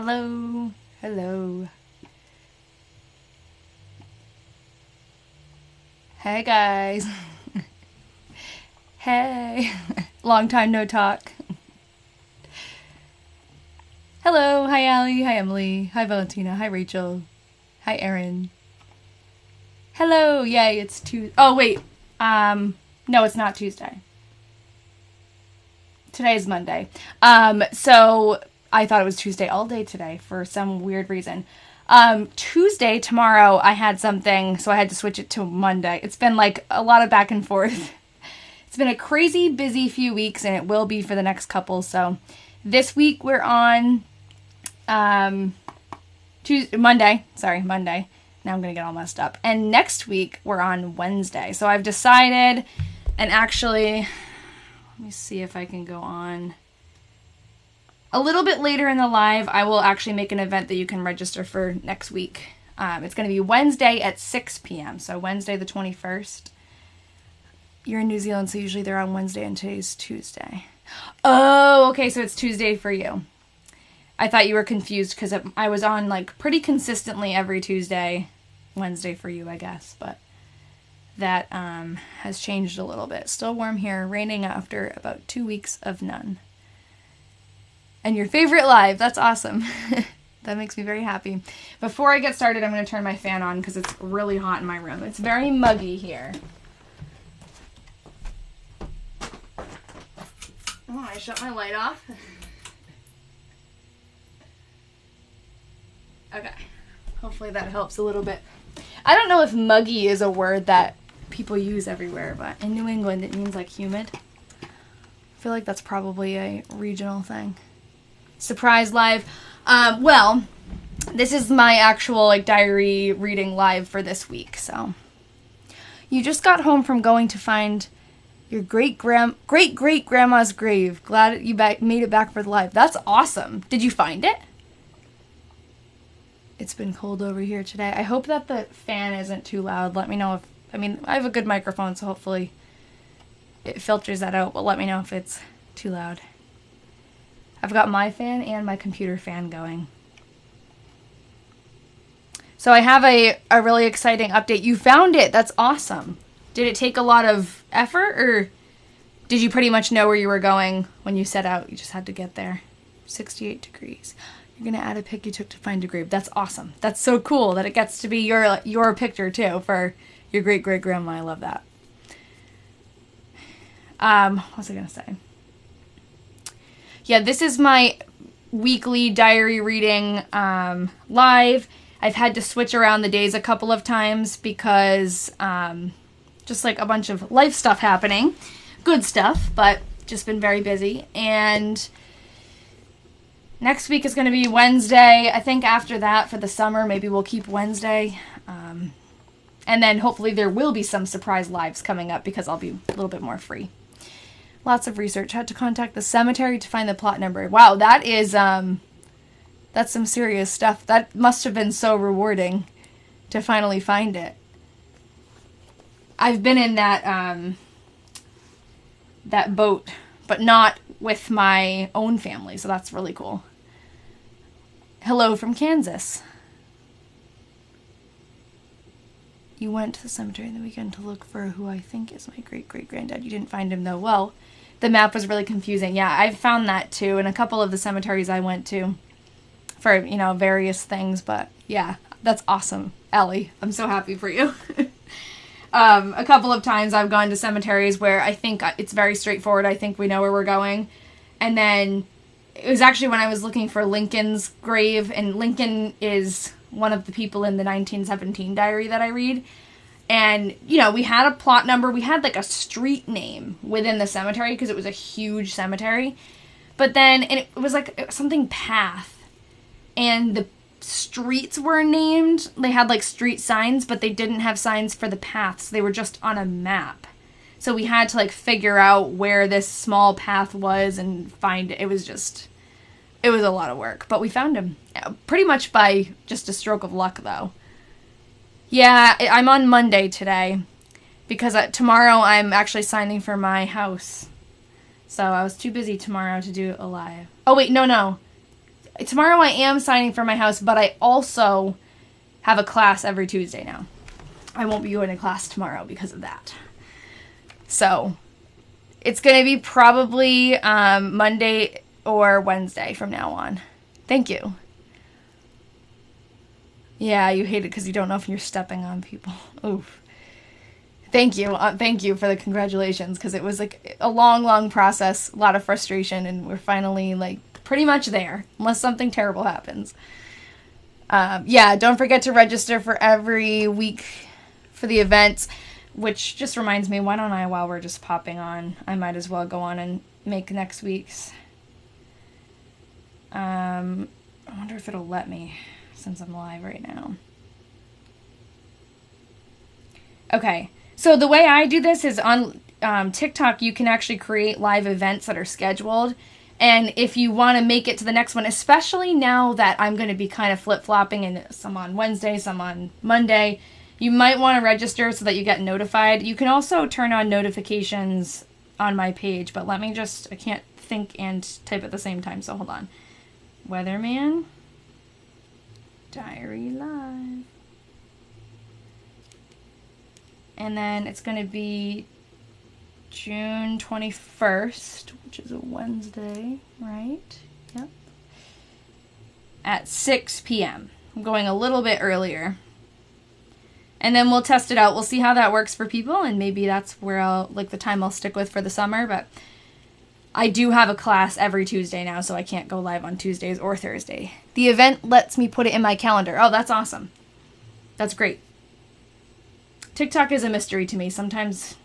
Hello. Hello. Hey guys. Hey. Long time no talk. Hello. Hi Allie. Hi Emily. Hi Valentina. Hi Rachel. Hi Erin. Hello. Yay, it's Tuesday. Oh wait. No, it's not Tuesday. Today is Monday. So I thought it was Tuesday all day today for some weird reason. Tuesday, tomorrow, I had something, so I had to switch it to Monday. It's been like a lot of back and forth. It's been a crazy busy few weeks, and it will be for the next couple. So this week we're on Monday. Sorry, Monday. Now I'm going to get all messed up. And next week we're on Wednesday. So I've decided, and actually, let me see if I can go on. A little bit later in the live, I will actually make an event that you can register for next week. It's going to be Wednesday at 6 p.m. So Wednesday the 21st. You're in New Zealand, so usually they're on Wednesday, and today's Tuesday. Oh, okay, so it's Tuesday for you. I thought you were confused because I was on like pretty consistently every Tuesday. Wednesday for you, I guess, but that has changed a little bit. Still warm here, raining after about 2 weeks of none. And your favorite live. That's awesome. That makes me very happy. Before I get started, I'm going to turn my fan on because it's really hot in my room. It's very muggy here. Oh, I shut my light off. Okay. Hopefully that helps a little bit. I don't know if muggy is a word that people use everywhere, but in New England it means like humid. I feel like that's probably a regional thing. Surprise live. Well, this is my actual like diary reading live for this week. So you just got home from going to find your great great grandma's grave. Glad you made it back for the live. That's awesome. Did you find it? It's been cold over here today. I hope that the fan isn't too loud. Let me know if, I have a good microphone, so hopefully it filters that out, but let me know if it's too loud. I've got my fan and my computer fan going. So I have a really exciting update. You found it. That's awesome. Did it take a lot of effort, or did you pretty much know where you were going when you set out? You just had to get there. 68 degrees. You're going to add a pic you took to find a grave. That's awesome. That's so cool that it gets to be your picture, too, for your great-great-grandma. I love that. What was I going to say? Yeah, this is my weekly diary reading live. I've had to switch around the days a couple of times because just like a bunch of life stuff happening. Good stuff, but just been very busy. And next week is going to be Wednesday. I think after that, for the summer, maybe we'll keep Wednesday. And then hopefully there will be some surprise lives coming up because I'll be a little bit more free. Lots of research. Had to contact the cemetery to find the plot number. Wow, that is, that's some serious stuff. That must have been so rewarding to finally find it. I've been in that boat, but not with my own family, so that's really cool. Hello from Kansas. You went to the cemetery in the weekend to look for who I think is my great-great-granddad. You didn't find him, though. Well, the map was really confusing. Yeah, I've found that, too, in a couple of the cemeteries I went to for, various things. But, yeah, that's awesome. Ellie, I'm so happy for you. A couple of times I've gone to cemeteries where I think it's very straightforward. I think we know where we're going. And then it was actually when I was looking for Lincoln's grave, and Lincoln is one of the people in the 1917 diary that I read. And, we had a plot number. We had, like, a street name within the cemetery because it was a huge cemetery. But then, and it was, like, something path. And the streets were named. They had, like, street signs, but they didn't have signs for the paths. They were just on a map. So we had to, like, figure out where this small path was and find it. It was a lot of work. But we found him. Pretty much by just a stroke of luck, though. Yeah, I'm on Monday today. Because tomorrow I'm actually signing for my house. So I was too busy tomorrow to do a live. Oh, wait, no. tomorrow I am signing for my house, but I also have a class every Tuesday now. I won't be going to class tomorrow because of that. So it's going to be probably Monday or Wednesday from now on. Thank you. Yeah, you hate it because you don't know if you're stepping on people. Oof. Thank you. Thank you for the congratulations, because it was like a long, long process, a lot of frustration, and we're finally like pretty much there, unless something terrible happens. Yeah, don't forget to register for every week for the events, which just reminds me, why don't I, while we're just popping on, I might as well go on and make next week's. I wonder if it'll let me, since I'm live right now. Okay. So the way I do this is on TikTok, you can actually create live events that are scheduled. And if you want to make it to the next one, especially now that I'm going to be kind of flip-flopping and some on Wednesday, some on Monday, you might want to register so that you get notified. You can also turn on notifications on my page, but let me just, I can't think and type at the same time, so hold on. Weatherman, Diary Live. And then it's going to be June 21st, which is a Wednesday, right? Yep. At 6 p.m. I'm going a little bit earlier. And then we'll test it out. We'll see how that works for people, and maybe that's where I'll, like, the time I'll stick with for the summer. But I do have a class every Tuesday now, so I can't go live on Tuesdays or Thursday. The event lets me put it in my calendar. Oh, that's awesome. That's great. TikTok is a mystery to me. Sometimes,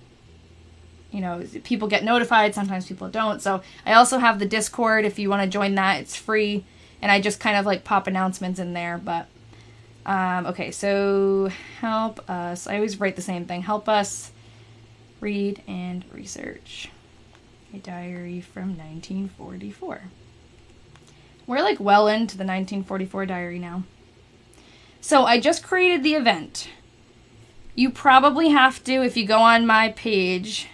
you know, people get notified, sometimes people don't. So I also have the Discord. If you want to join that, it's free. And I just kind of like pop announcements in there. But, okay, so help us. I always write the same thing. Help us read and research. A diary from 1944. We're like well into the 1944 diary now. So I just created the event. You probably have to, if you go on my page,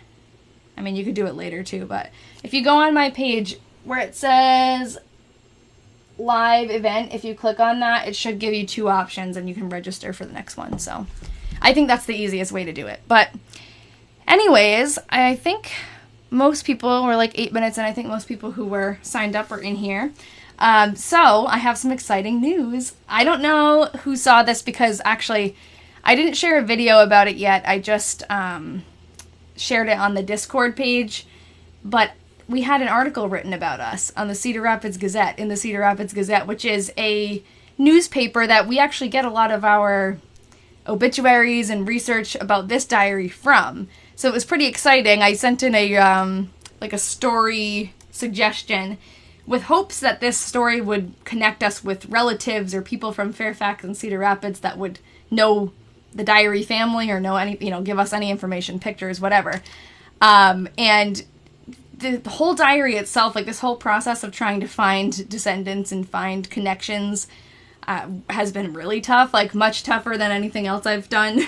I mean, you could do it later too, but if you go on my page where it says live event, if you click on that, it should give you two options and you can register for the next one. So I think that's the easiest way to do it. But anyways, I think most people were like 8 minutes, and I think most people who were signed up were in here. So I have some exciting news. I don't know who saw this, because actually I didn't share a video about it yet. I just shared it on the Discord page. But we had an article written about us on the Cedar Rapids Gazette, in the Cedar Rapids Gazette, which is a newspaper that we actually get a lot of our obituaries and research about this diary from. So it was pretty exciting. I sent in a like a story suggestion with hopes that this story would connect us with relatives or people from Fairfax and Cedar Rapids that would know the Diary family or know any, you know, give us any information, pictures, whatever. And the whole diary itself, like this whole process of trying to find descendants and find connections, has been really tough, like much tougher than anything else I've done.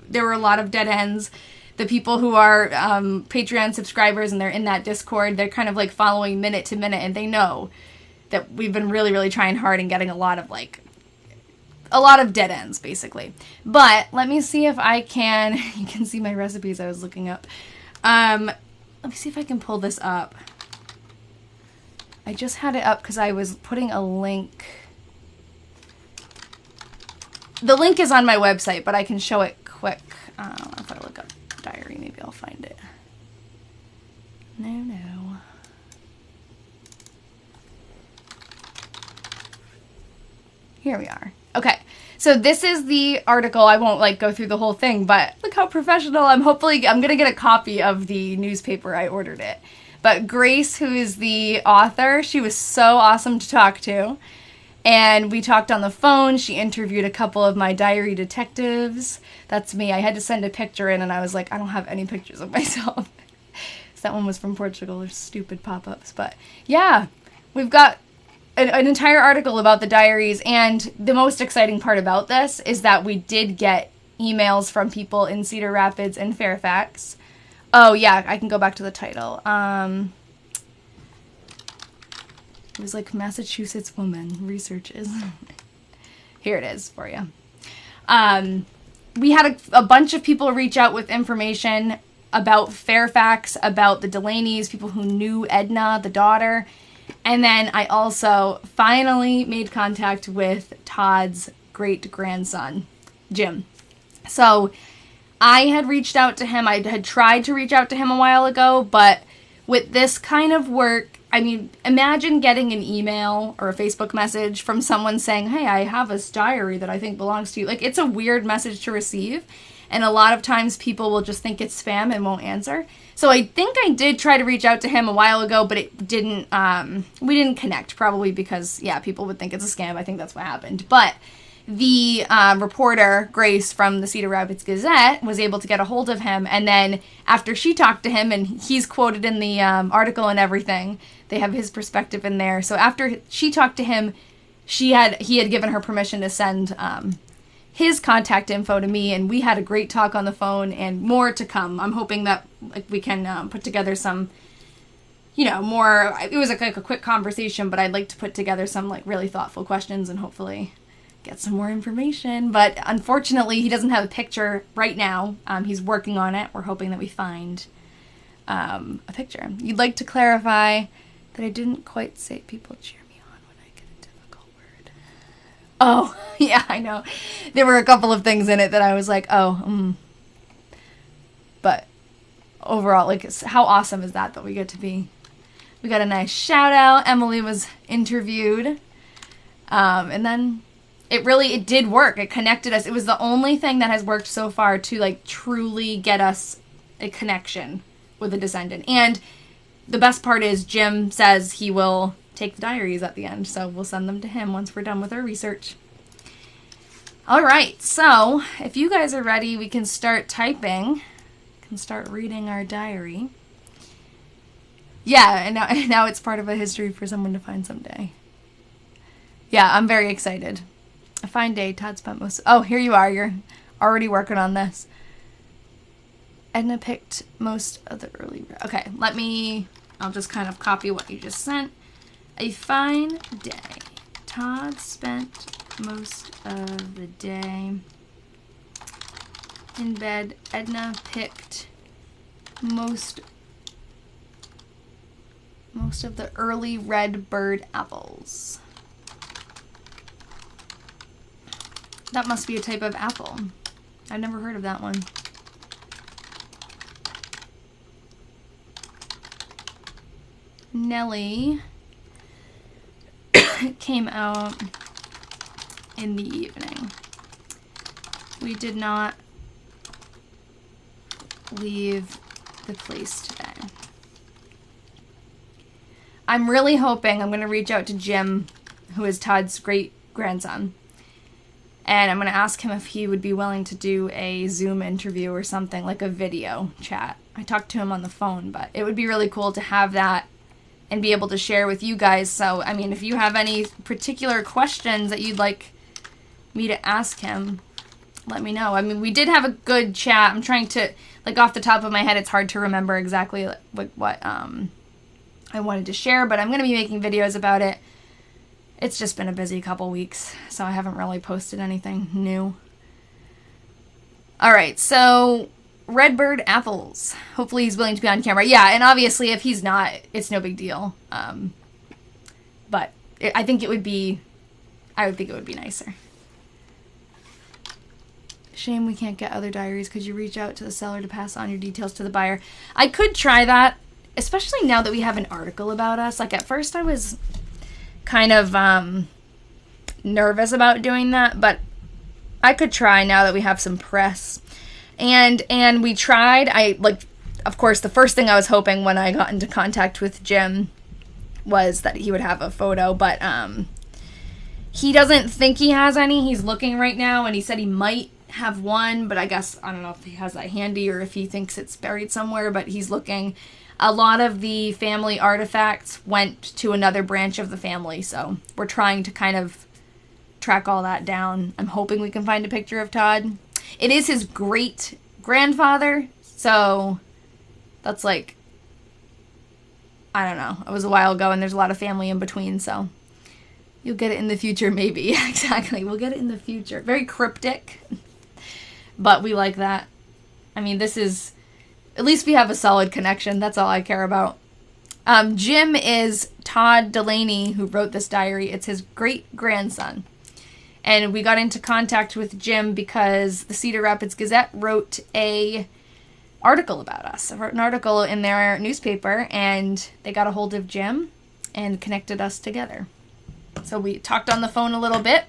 There were a lot of dead ends. The people who are Patreon subscribers and they're in that Discord, they're kind of like following minute to minute, and they know that we've been really, really trying hard and getting a lot of dead ends, basically. But let me see if I can, you can see my recipes I was looking up. Let me see if I can pull this up. I just had it up because I was putting a link. The link is on my website, but I can show it quick. If I look up diary, maybe I'll find it. No. Here we are. Okay, so this is the article. I won't like go through the whole thing, but look how professional. I'm gonna get a copy of the newspaper. I ordered it. But Grace, who is the author, she was so awesome to talk to. And we talked on the phone. She interviewed a couple of my diary detectives. That's me. I had to send a picture in, and I was like, I don't have any pictures of myself. So that one was from Portugal. There's stupid pop-ups. But yeah, we've got an entire article about the diaries. And the most exciting part about this is that we did get emails from people in Cedar Rapids and Fairfax. Oh, yeah, I can go back to the title. It was like Massachusetts woman researches. Here it is for you. We had a bunch of people reach out with information about Fairfax, about the Delaney's, people who knew Edna, the daughter. And then I also finally made contact with Todd's great-grandson, Jim. So I had reached out to him. I had tried to reach out to him a while ago, but with this kind of work, I mean, imagine getting an email or a Facebook message from someone saying, hey, I have this diary that I think belongs to you. Like, it's a weird message to receive. And a lot of times people will just think it's spam and won't answer. So I think I did try to reach out to him a while ago, but it didn't, we didn't connect, probably because, yeah, people would think it's a scam. I think that's what happened. But the reporter, Grace, from the Cedar Rapids Gazette, was able to get a hold of him. And then after she talked to him, and he's quoted in the article and everything, they have his perspective in there. So after she talked to him, he had given her permission to send his contact info to me, and we had a great talk on the phone, and more to come. I'm hoping that we can put together some, more. It was like a quick conversation, but I'd like to put together some really thoughtful questions and hopefully get some more information. But unfortunately, he doesn't have a picture right now. He's working on it. We're hoping that we find a picture. You'd like to clarify that I didn't quite say people cheer me on when I get a difficult word. Oh, yeah, I know. There were a couple of things in it that I was like, But overall, how awesome is that we got a nice shout out. Emily was interviewed. And then it did work. It connected us. It was the only thing that has worked so far to truly get us a connection with a descendant. And the best part is Jim says he will take the diaries at the end, so we'll send them to him once we're done with our research. All right, so if you guys are ready, we can start typing. We can start reading our diary. Yeah, and now it's part of a history for someone to find someday. Yeah, I'm very excited. A fine day. Todd spent most... Oh, here you are. You're already working on this. Edna picked most of the early... Okay, I'll just kind of copy what you just sent. A fine day. Todd spent most of the day in bed. Edna picked most of the early red bird apples. That must be a type of apple. I've never heard of that one. Nellie came out in the evening. We did not leave the place today. I'm really hoping I'm going to reach out to Jim, who is Todd's great-grandson, and I'm going to ask him if he would be willing to do a Zoom interview or something, like a video chat. I talked to him on the phone, but it would be really cool to have that and be able to share with you guys. So, I mean, if you have any particular questions that you'd like me to ask him, let me know. I mean, we did have a good chat. I'm trying to, off the top of my head, it's hard to remember exactly what I wanted to share, but I'm going to be making videos about it. It's just been a busy couple weeks, so I haven't really posted anything new. All right, so Redbird apples. Hopefully he's willing to be on camera. Yeah, and obviously if he's not, it's no big deal. But I would think it would be nicer. Shame we can't get other diaries. Could you reach out to the seller to pass on your details to the buyer? I could try that, especially now that we have an article about us. At first I was kind of nervous about doing that, but I could try now that we have some press. And we tried. Of course, the first thing I was hoping when I got into contact with Jim was that he would have a photo, but he doesn't think he has any. He's looking right now, and he said he might have one, but I guess, I don't know if he has that handy or if he thinks it's buried somewhere, but he's looking. A lot of the family artifacts went to another branch of the family, so we're trying to kind of track all that down. I'm hoping we can find a picture of Todd. It is his great-grandfather, so that's I don't know. It was a while ago, and there's a lot of family in between, so you'll get it in the future, maybe. Exactly. We'll get it in the future. Very cryptic, but we like that. I mean, this is... At least we have a solid connection. That's all I care about. Jim is Todd Delaney, who wrote this diary. It's his great-grandson. And we got into contact with Jim because the Cedar Rapids Gazette wrote a article about us. I wrote an article in their newspaper, and they got a hold of Jim and connected us together. So we talked on the phone a little bit,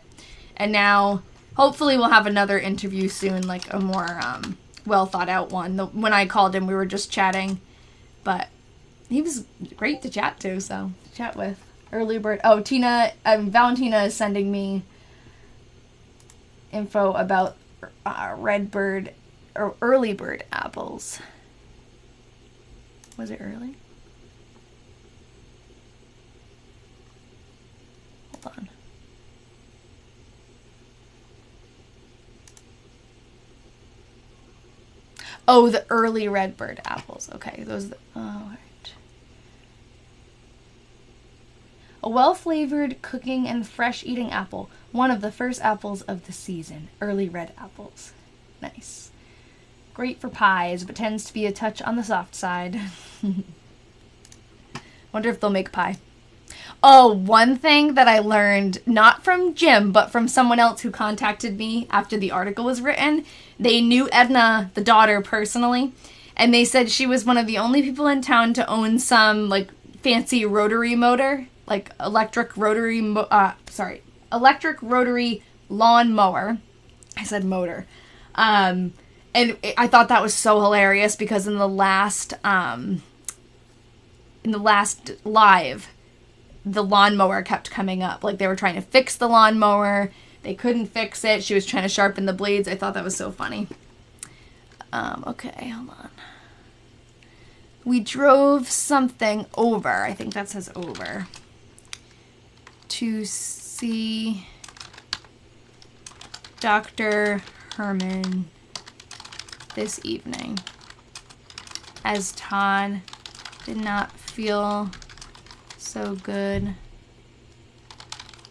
and now hopefully we'll have another interview soon, like a more well thought out one. When I called him, we were just chatting, but he was great to chat to, so chat with. Early bird. Oh, Valentina is sending me info about redbird or early bird apples. Was it early? Hold on. Oh, the early redbird apples. Okay, those. Oh, right. A well-flavored, cooking, and fresh-eating apple. One of the first apples of the season. Early red apples. Nice. Great for pies, but tends to be a touch on the soft side. Wonder if they'll make pie. Oh, one thing that I learned, not from Jim, but from someone else who contacted me after the article was written. They knew Edna, the daughter, personally, and they said she was one of the only people in town to own some, like, fancy rotary motor, like electric rotary lawn mower. I said motor. And I thought that was so hilarious because in the last live, the lawnmower kept coming up. Like, they were trying to fix the lawnmower. They couldn't fix it. She was trying to sharpen the blades. I thought that was so funny. Okay, hold on. We drove something over. I think that says over. To see Dr. Herman this evening, as Todd did not feel so good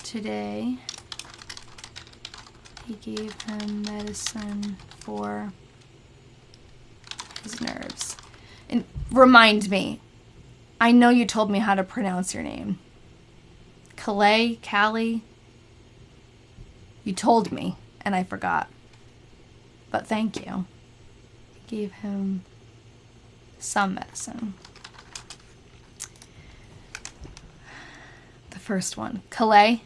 today. He gave him medicine for his nerves. And remind me, I know you told me how to pronounce your name. Callie? You told me, and I forgot. But thank you. He gave him some medicine. The first one. Calais?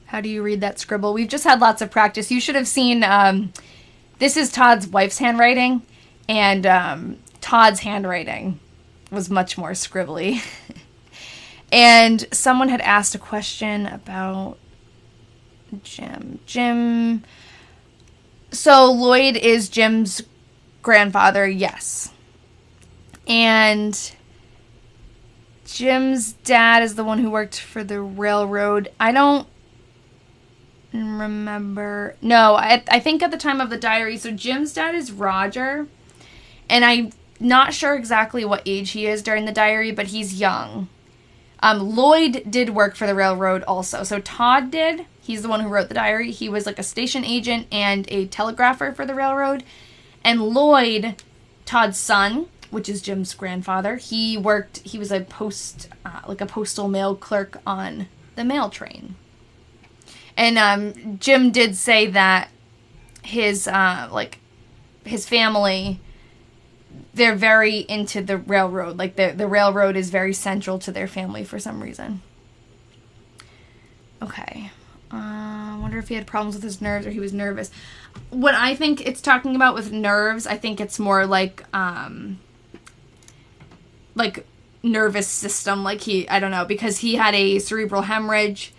How do you read that scribble? We've just had lots of practice. You should have seen, this is Todd's wife's handwriting, and Todd's handwriting was much more scribbly. And someone had asked a question about Jim. So Lloyd is Jim's grandfather, yes. And Jim's dad is the one who worked for the railroad. I don't remember. No, I think at the time of the diary, so Jim's dad is Roger. And I'm not sure exactly what age he is during the diary, but he's young. Lloyd did work for the railroad also. So Todd did. He's the one who wrote the diary. He was like a station agent and a telegrapher for the railroad. And Lloyd, Todd's son, which is Jim's grandfather, he was a postal mail clerk on the mail train. And Jim did say that his family, they're very into the railroad. Like, the railroad is very central to their family for some reason. Okay. I wonder if he had problems with his nerves or he was nervous. What I think it's talking about with nerves, I think it's more like nervous system. Like, I don't know, because he had a cerebral hemorrhage,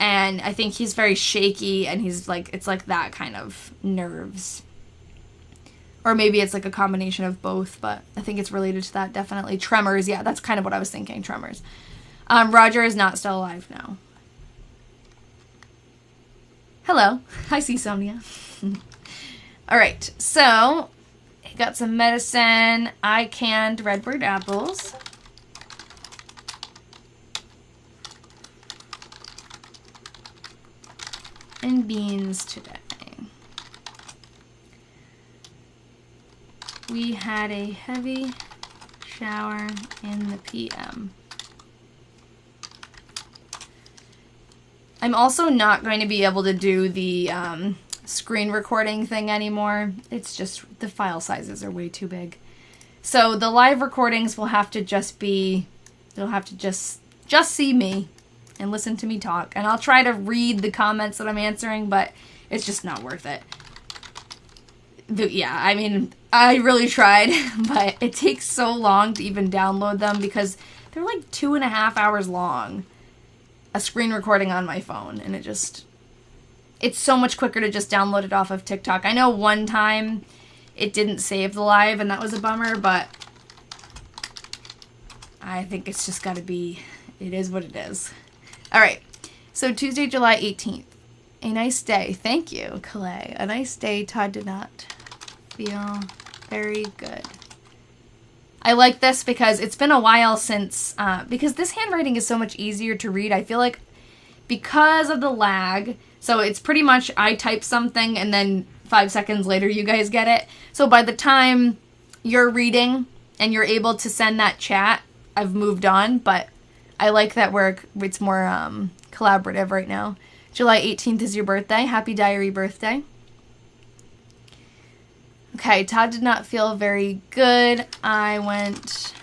and I think he's very shaky, and he's like, it's like that kind of nerves. Or maybe it's like a combination of both, but I think it's related to that, definitely. Tremors, yeah, that's kind of what I was thinking, tremors. Roger is not still alive now. Hello. I see Sonia. All right, so I got some medicine. I canned Redbird apples. And beans today. We had a heavy shower in the PM. I'm also not going to be able to do the screen recording thing anymore. It's just the file sizes are way too big. So the live recordings will have to just be, they'll have to just see me and listen to me talk. And I'll try to read the comments that I'm answering, but it's just not worth it. Yeah, I mean, I really tried, but it takes so long to even download them because they're like 2.5 hours long. A screen recording on my phone, and it's so much quicker to just download it off of TikTok. I know one time it didn't save the live, and that was a bummer, but I think it's just gotta be, it is what it is. All right, so Tuesday, July 18th. A nice day. Thank you, Calais. A nice day. Todd did not feel very good. I like this because it's been a while since, because this handwriting is so much easier to read. I feel like because of the lag, so it's pretty much I type something and then 5 seconds later you guys get it. So by the time you're reading and you're able to send that chat, I've moved on, but I like that it's more collaborative right now. July 18th is your birthday. Happy diary birthday. Okay, Todd did not feel very good. I went...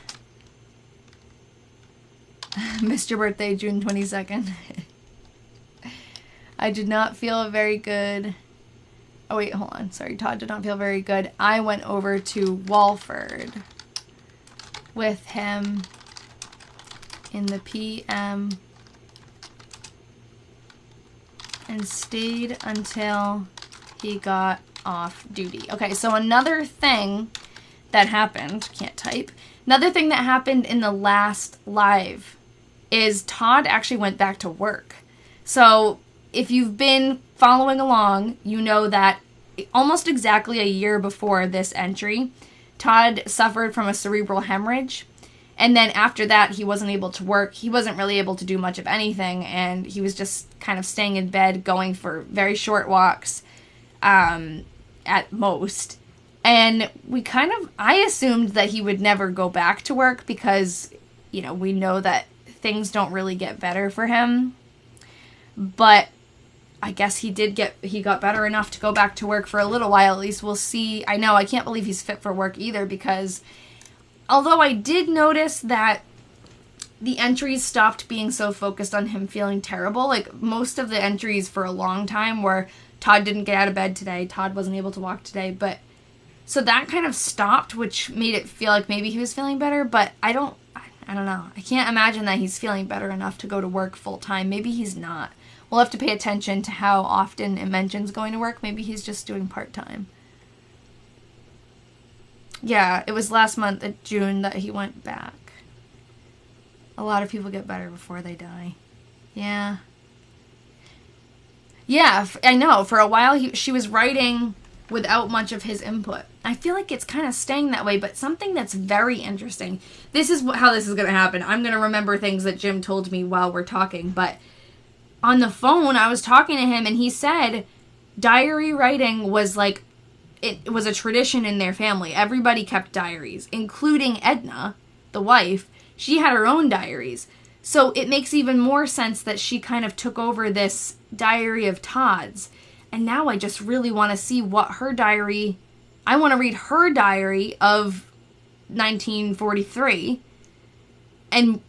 Missed your birthday, June 22nd. I did not feel very good. Oh, wait, hold on. Sorry, Todd did not feel very good. I went over to Walford with him in the PM and stayed until he got off duty. Okay, so another thing that happened, can't type, another thing that happened in the last live is Todd actually went back to work. So if you've been following along, you know that almost exactly a year before this entry, Todd suffered from a cerebral hemorrhage. And then after that, he wasn't able to work. He wasn't really able to do much of anything. And he was just kind of staying in bed, going for very short walks at most. And I assumed that he would never go back to work because, you know, we know that things don't really get better for him. But I guess he got better enough to go back to work for a little while. At least we'll see. I know, I can't believe he's fit for work either because although I did notice that the entries stopped being so focused on him feeling terrible. Like, most of the entries for a long time were Todd didn't get out of bed today, Todd wasn't able to walk today, but so that kind of stopped, which made it feel like maybe he was feeling better, but I don't know. I can't imagine that he's feeling better enough to go to work full time. Maybe he's not. We'll have to pay attention to how often it mentions going to work. Maybe he's just doing part-time. Yeah, it was last month in June that he went back. A lot of people get better before they die. Yeah. Yeah, I know. For a while, she was writing without much of his input. I feel like it's kind of staying that way, but something that's very interesting. This is how this is going to happen. I'm going to remember things that Jim told me while we're talking, but on the phone, I was talking to him, and he said diary writing was like, it was a tradition in their family. Everybody kept diaries, including Edna, the wife. She had her own diaries. So it makes even more sense that she kind of took over this diary of Todd's. And now I just really want to see what her diary... I want to read her diary of 1943 and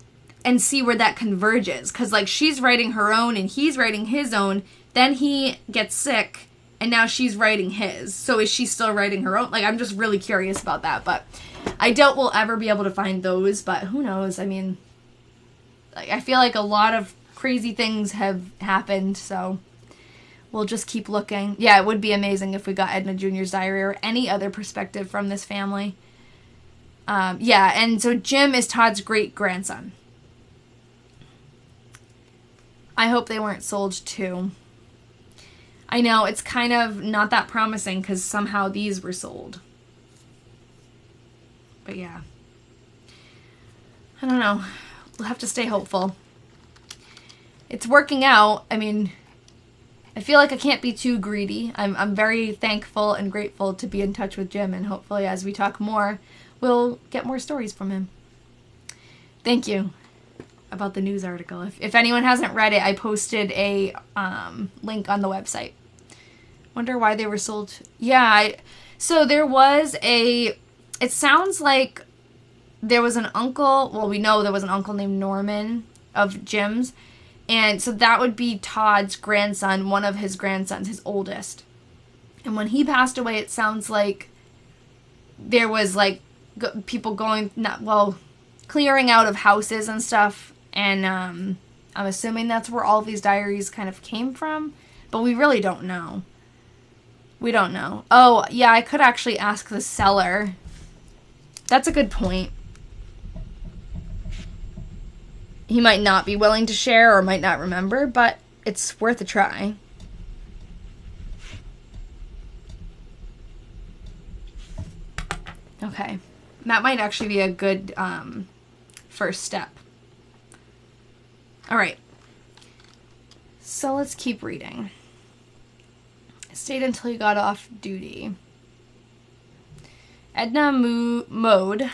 see where that converges. Because, like, she's writing her own and he's writing his own. Then he gets sick and now she's writing his. So is she still writing her own? Like, I'm just really curious about that. But I doubt we'll ever be able to find those. But who knows? I mean, I feel like a lot of crazy things have happened, so we'll just keep looking. Yeah, it would be amazing if we got Edna Jr.'s diary or any other perspective from this family. Yeah, and so Jim is Todd's great-grandson. I hope they weren't sold too. I know, it's kind of not that promising because somehow these were sold. But yeah. I don't know. We'll have to stay hopeful. It's working out. I mean, I feel like I can't be too greedy. I'm very thankful and grateful to be in touch with Jim, and hopefully as we talk more, we'll get more stories from him. Thank you about the news article. If anyone hasn't read it, I posted a link on the website. Wonder why they were sold. Yeah, so there was it sounds like there was an uncle, well, we know there was an uncle named Norman of Jim's, and so that would be Todd's grandson, one of his grandsons, his oldest. And when he passed away, it sounds like there was like people going, clearing out of houses and stuff, and I'm assuming that's where all these diaries kind of came from, but we really don't know. We don't know. Oh, yeah, I could actually ask the seller. That's a good point. He might not be willing to share or might not remember, but it's worth a try. Okay. That might actually be a good first step. All right. So let's keep reading. Stayed until he got off duty. Edna Mode.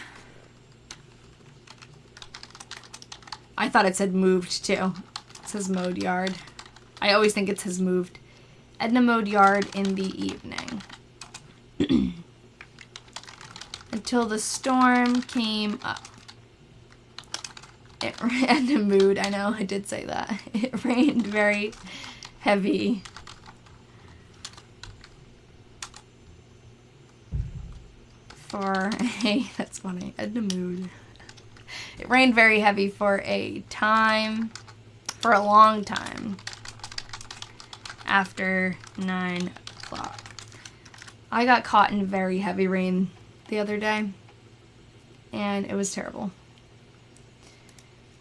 I thought it said moved too. It says mode yard. I always think it says moved. Edna Mode yard in the evening. Until the storm came up. Edna Mood, I know, I did say that. It rained very heavy. That's funny, Edna Mood. It rained very heavy for a long time, after 9 o'clock. I got caught in very heavy rain the other day, and it was terrible.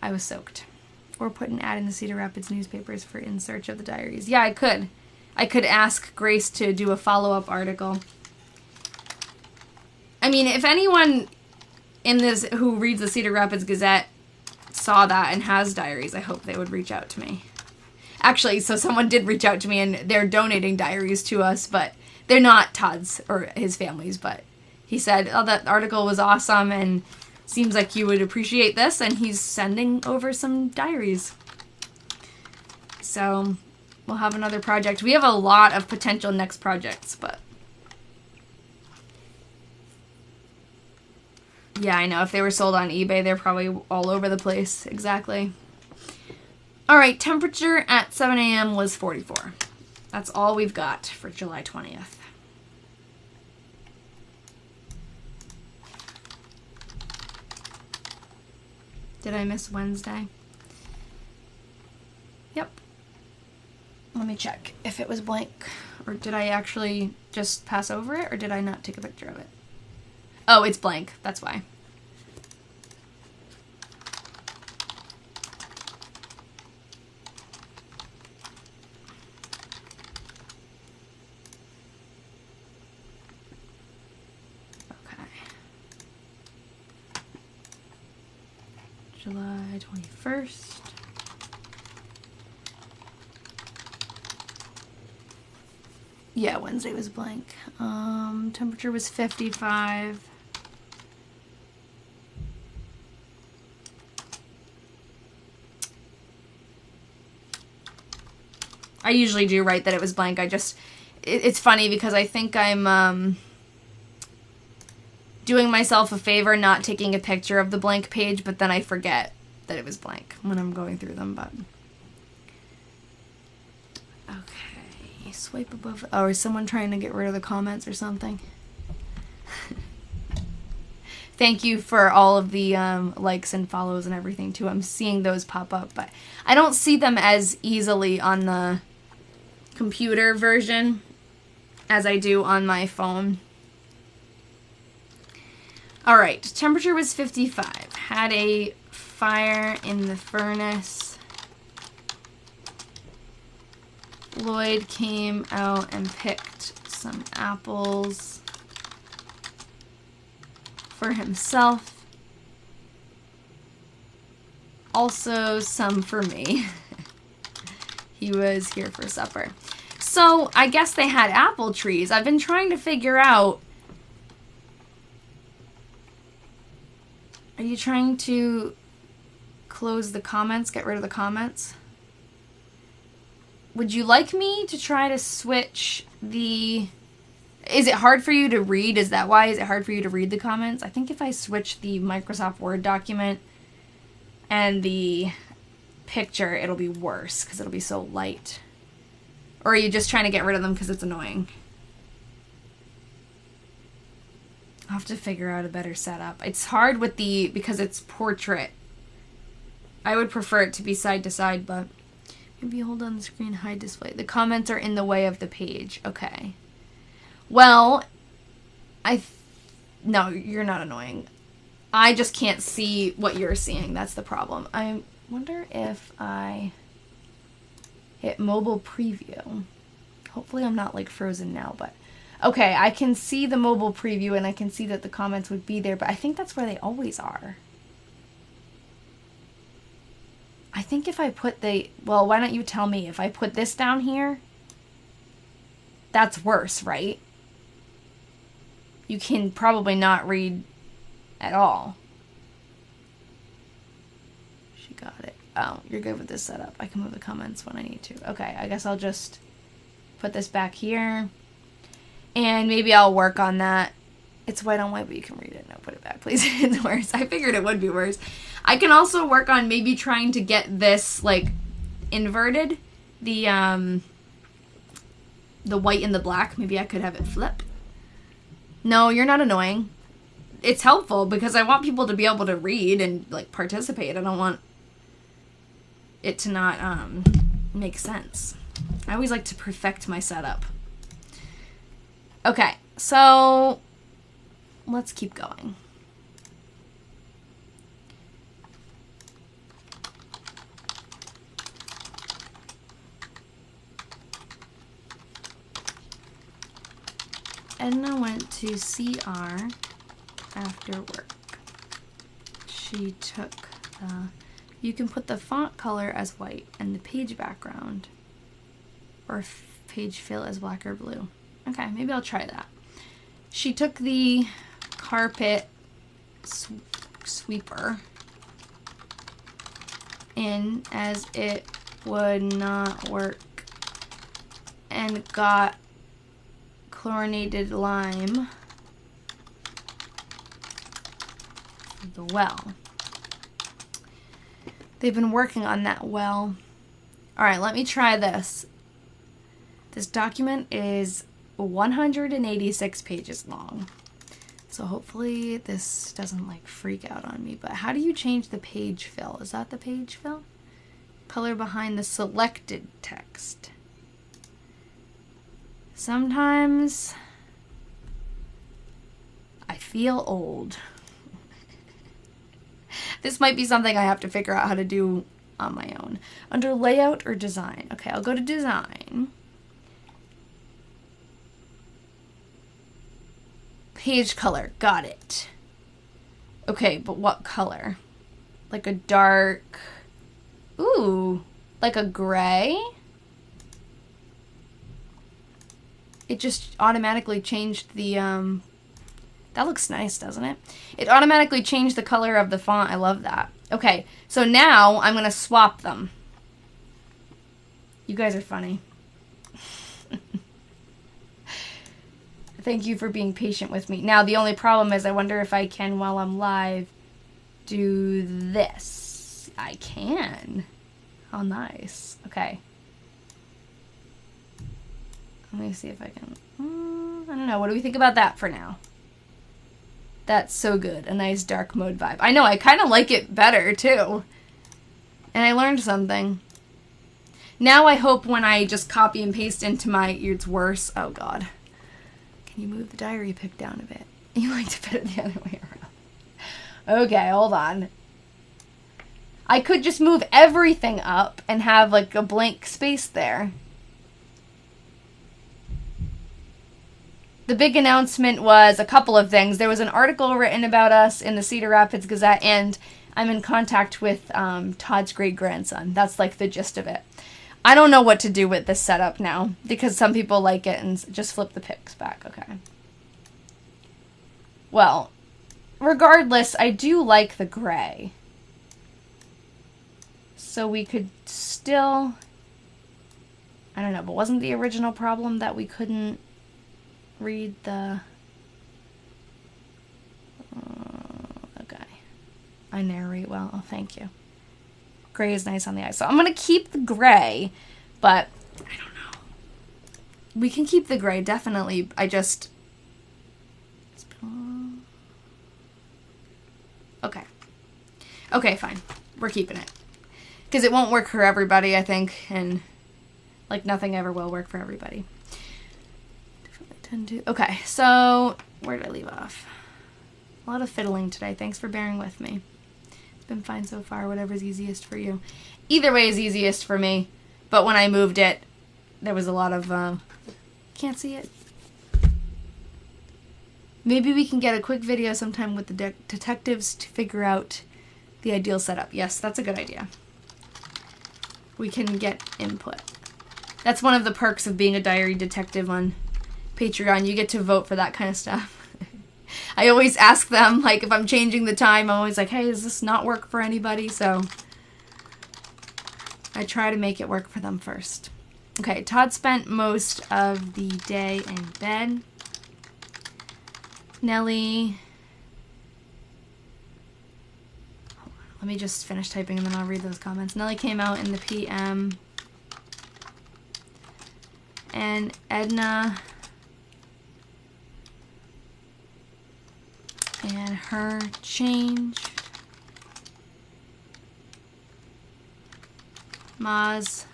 I was soaked. Or put an ad in the Cedar Rapids newspapers for In Search of the Diaries. Yeah, I could. I could ask Grace to do a follow-up article. I mean, if anyone in this who reads the Cedar Rapids Gazette saw that and has diaries, I hope they would reach out to me. Actually, so someone did reach out to me, and they're donating diaries to us, but they're not Todd's or his family's, but he said, oh, that article was awesome, and seems like you would appreciate this, and he's sending over some diaries. So, we'll have another project. We have a lot of potential next projects, but yeah, I know. If they were sold on eBay, they're probably all over the place. Exactly. Alright, temperature at 7 a.m. was 44. That's all we've got for July 20th. Did I miss Wednesday? Yep. Let me check if it was blank. Or did I actually just pass over it? Or did I not take a picture of it? Oh, it's blank. That's why. Okay. July 21st. Yeah, Wednesday was blank. Temperature was 55. I usually do write that it was blank. It's funny because I think I'm doing myself a favor not taking a picture of the blank page, but then I forget that it was blank when I'm going through them, but okay, swipe above. Oh, is someone trying to get rid of the comments or something? Thank you for all of the likes and follows and everything too. I'm seeing those pop up, but I don't see them as easily on the computer version as I do on my phone. Alright, temperature was 55. Had a fire in the furnace. Lloyd came out and picked some apples for himself. Also some for me. He was here for supper. So I guess they had apple trees. I've been trying to figure out. Are you trying to close the comments? Get rid of the comments? Would you like me to try to switch the... Is it hard for you to read? Is that why? Is it hard for you to read the comments? I think if I switch the Microsoft Word document and the picture, it'll be worse because it'll be so light. Or are you just trying to get rid of them because it's annoying? I'll have to figure out a better setup. It's hard with the... because it's portrait. I would prefer it to be side to side, but... Maybe hold on the screen, hide display. The comments are in the way of the page. Okay. Well, no, you're not annoying. I just can't see what you're seeing. That's the problem. I wonder if I hit mobile preview. Hopefully I'm not like frozen now, but okay, I can see the mobile preview and I can see that the comments would be there, but I think that's where they always are. I think if I put the... Well, why don't you tell me? If I put this down here, that's worse, right? You can probably not read at all. She got it. Oh, you're good with this setup. I can move the comments when I need to. Okay, I guess I'll just put this back here. And maybe I'll work on that. It's white on white, but you can read it. No, put it back, please. It's worse. I figured it would be worse. I can also work on maybe trying to get this, like, inverted. The white and the black. Maybe I could have it flip. No, you're not annoying. It's helpful because I want people to be able to read and, like, participate. I don't want it to not make sense. I always like to perfect my setup. Okay, so... let's keep going. Edna went to CR after work. She took the... You can put the font color as white and the page background or page fill as black or blue. Okay, maybe I'll try that. She took the carpet sweeper in as it would not work and got chlorinated lime for the well. They've been working on that well. Alright, let me try this. This document is 186 pages long. So hopefully this doesn't like freak out on me. But how do you change the page fill? Is that the page fill? Color behind the selected text. Sometimes I feel old. This might be something I have to figure out how to do on my own. Under layout or design. Okay, I'll go to design. Page color. Got it. Okay, but what color? Like a dark... Ooh. Like a gray? It just automatically changed the... That looks nice, doesn't it? It automatically changed the color of the font. I love that. Okay, so now I'm going to swap them. You guys are funny. Thank you for being patient with me. Now, the only problem is I wonder if I can, while I'm live, do this. I can. How nice. Okay. Let me see if I can... I don't know. What do we think about that for now? That's so good. A nice dark mode vibe. I know. I kind of like it better, too. And I learned something. Now I hope when I just copy and paste into my... It's worse. Oh, God. Can you move the diary pick down a bit? You like to put it the other way around. Okay, hold on. I could just move everything up and have like a blank space there. the big announcement was a couple of things. There was an article written about us in the Cedar Rapids Gazette, and I'm in contact with Todd's great-grandson. That's like the gist of it. I don't know what to do with this setup now, because some people like it and just flip the pics back. Okay. Well, regardless, I do like the gray. So we could still... I don't know, but wasn't the original problem that we couldn't read the... okay. I narrate well. Oh, thank you. Gray is nice on the eye. So I'm going to keep the gray, but I don't know. We can keep the gray, definitely. I just... okay. Okay, fine. We're keeping it. Because it won't work for everybody, I think, and like nothing ever will work for everybody. Okay, so where did I leave off? A lot of fiddling today. Thanks for bearing with me. It's been fine so far, whatever's easiest for you. Either way is easiest for me, but when I moved it, there was a lot of, can't see it. Maybe we can get a quick video sometime with the detectives to figure out the ideal setup. Yes, that's a good idea. We can get input. That's one of the perks of being a diary detective on Patreon. You get to vote for that kind of stuff. I always ask them, like, if I'm changing the time, I'm always like, hey, does this not work for anybody? So I try to make it work for them first. Okay, Todd spent most of the day in bed. Nellie... let me just finish typing and then I'll read those comments. Nellie came out in the PM. And Edna and her changed. Ma's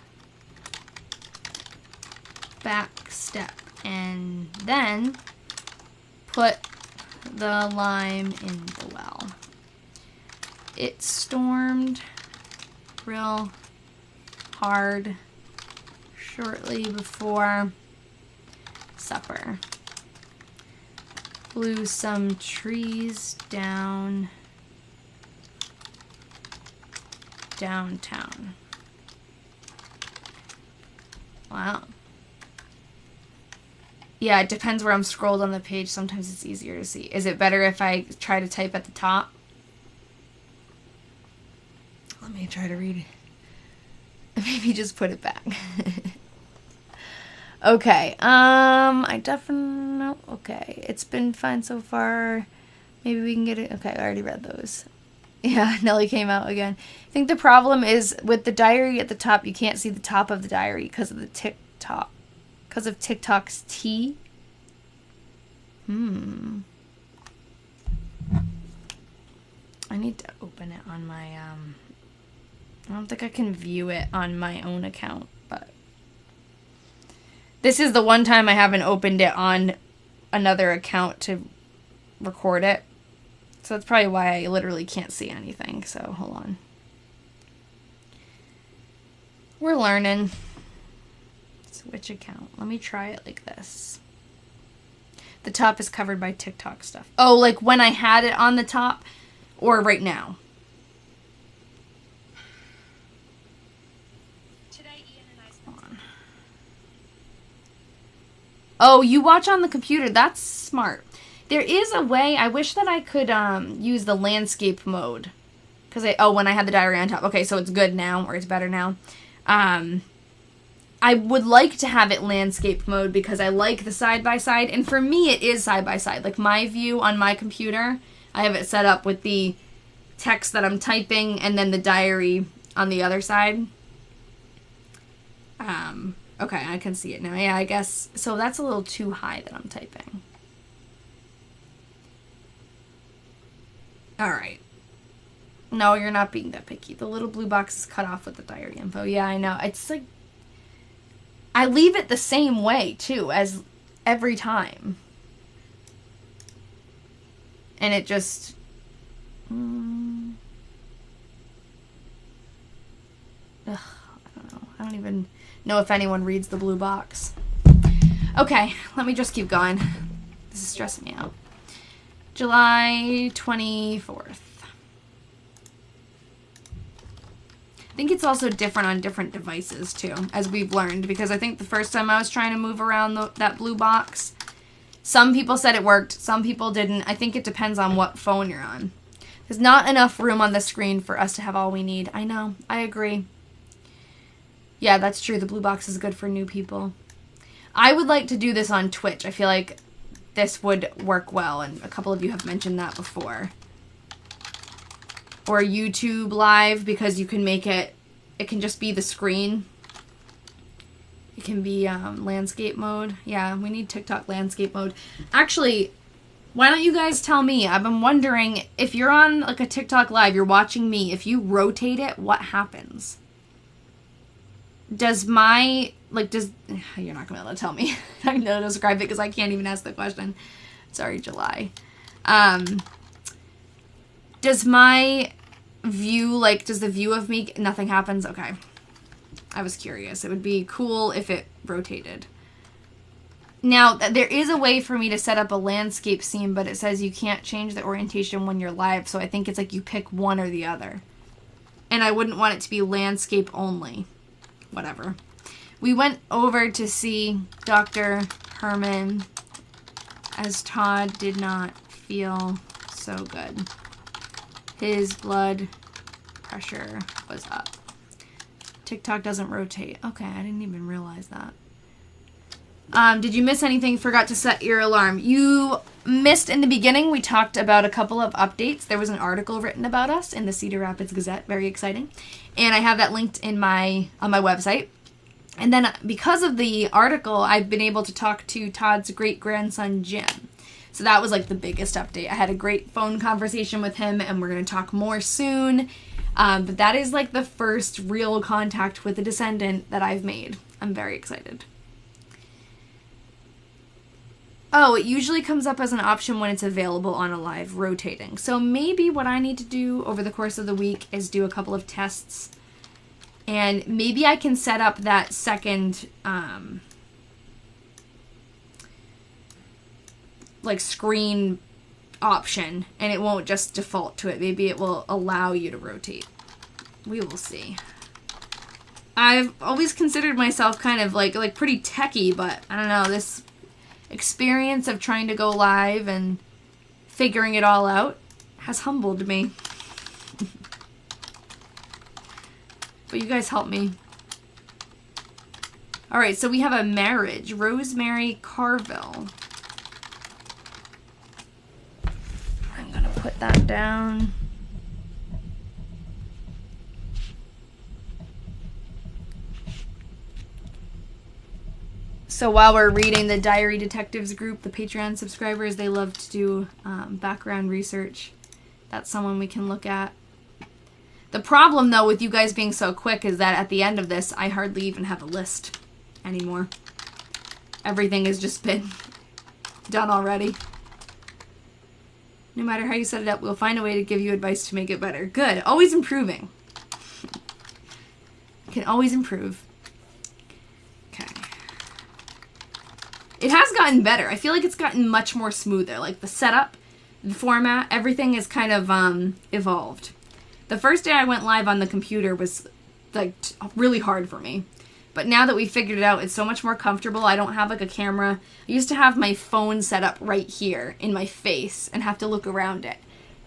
back step. And then put the lime in the well. It stormed real hard shortly before supper. Blew some trees down downtown. Wow. Yeah, it depends where I'm scrolled on the page. Sometimes it's easier to see. Is it better if I try to type at the top? Let me try to read it. Maybe just put it back. Okay. I definitely... okay. It's been fine so far. Maybe we can get it... okay, I already read those. Yeah, Nellie came out again. I think the problem is with the diary at the top, you can't see the top of the diary because of the TikTok. Because of TikTok's T. I need to open it on my... I don't think I can view it on my own account, but this is the one time I haven't opened it on another account to record it. So that's probably why I literally can't see anything. So hold on. We're learning. Switch account. Let me try it like this. The top is covered by TikTok stuff. Oh, like when I had it on the top or right now? Oh, you watch on the computer. That's smart. There is a way. I wish that I could use the landscape mode. Because when I had the diary on top. Okay, so it's good now, or it's better now. I would like to have it landscape mode because I like the side-by-side. And for me, it is side-by-side. Like my view on my computer, I have it set up with the text that I'm typing and then the diary on the other side. Okay, I can see it now. Yeah, I guess. So that's a little too high that I'm typing. Alright. No, you're not being that picky. The little blue box is cut off with the diary info. Yeah, I know. It's like... I leave it the same way, too, as every time. And it just... Ugh, I don't know. I don't even... know if anyone reads the blue box. Okay, let me just keep going. This is stressing me out. July 24th. I think it's also different on different devices too, as we've learned, because I think the first time I was trying to move around that blue box, some people said it worked, some people didn't. I think it depends on what phone you're on. There's not enough room on the screen for us to have all we need. I know, I agree. Yeah, that's true. The blue box is good for new people. I would like to do this on Twitch. I feel like this would work well, and a couple of you have mentioned that before. Or YouTube Live, because you can make it can just be the screen. It can be landscape mode. Yeah, we need TikTok landscape mode. Actually, why don't you guys tell me? I've been wondering, if you're on like a TikTok Live, you're watching me, if you rotate it, what happens? Does my, like, you're not going to be able to tell me. I'm going to describe it because I can't even ask the question. Sorry, July. Does my view, like, does the view of me, nothing happens? Okay. I was curious. It would be cool if it rotated. Now, there is a way for me to set up a landscape scene, but it says you can't change the orientation when you're live, so I think it's like you pick one or the other. And I wouldn't want it to be landscape only. Whatever. We went over to see Dr. Herman, as Todd did not feel so good. His blood pressure was up. TikTok doesn't rotate. Okay, I didn't even realize that. Did you miss anything? Forgot to set your alarm. You missed in the beginning. We talked about a couple of updates. There was an article written about us in the Cedar Rapids Gazette. Very exciting. And I have that linked on my website. And then because of the article, I've been able to talk to Todd's great-grandson, Jim. So that was like the biggest update. I had a great phone conversation with him, and we're going to talk more soon. But that is like the first real contact with a descendant that I've made. I'm very excited. Oh, it usually comes up as an option when it's available on a live rotating. So maybe what I need to do over the course of the week is do a couple of tests. And maybe I can set up that second, like, screen option. And it won't just default to it. Maybe it will allow you to rotate. We will see. I've always considered myself kind of, like pretty techie, but I don't know, this experience of trying to go live and figuring it all out has humbled me. But you guys help me. Alright, so we have a marriage. Rosemary Carville. I'm gonna put that down. So while we're reading the Diary Detectives group, the Patreon subscribers, they love to do background research. That's someone we can look at. The problem, though, with you guys being so quick is that at the end of this, I hardly even have a list anymore. Everything has just been done already. No matter how you set it up, we'll find a way to give you advice to make it better. Good. Always improving. Can always improve. Okay. It has gotten better. I feel like it's gotten much more smoother. Like the setup, the format, everything is kind of evolved. The first day I went live on the computer was like really hard for me. But now that we figured it out, it's so much more comfortable. I don't have like a camera. I used to have my phone set up right here in my face and have to look around it.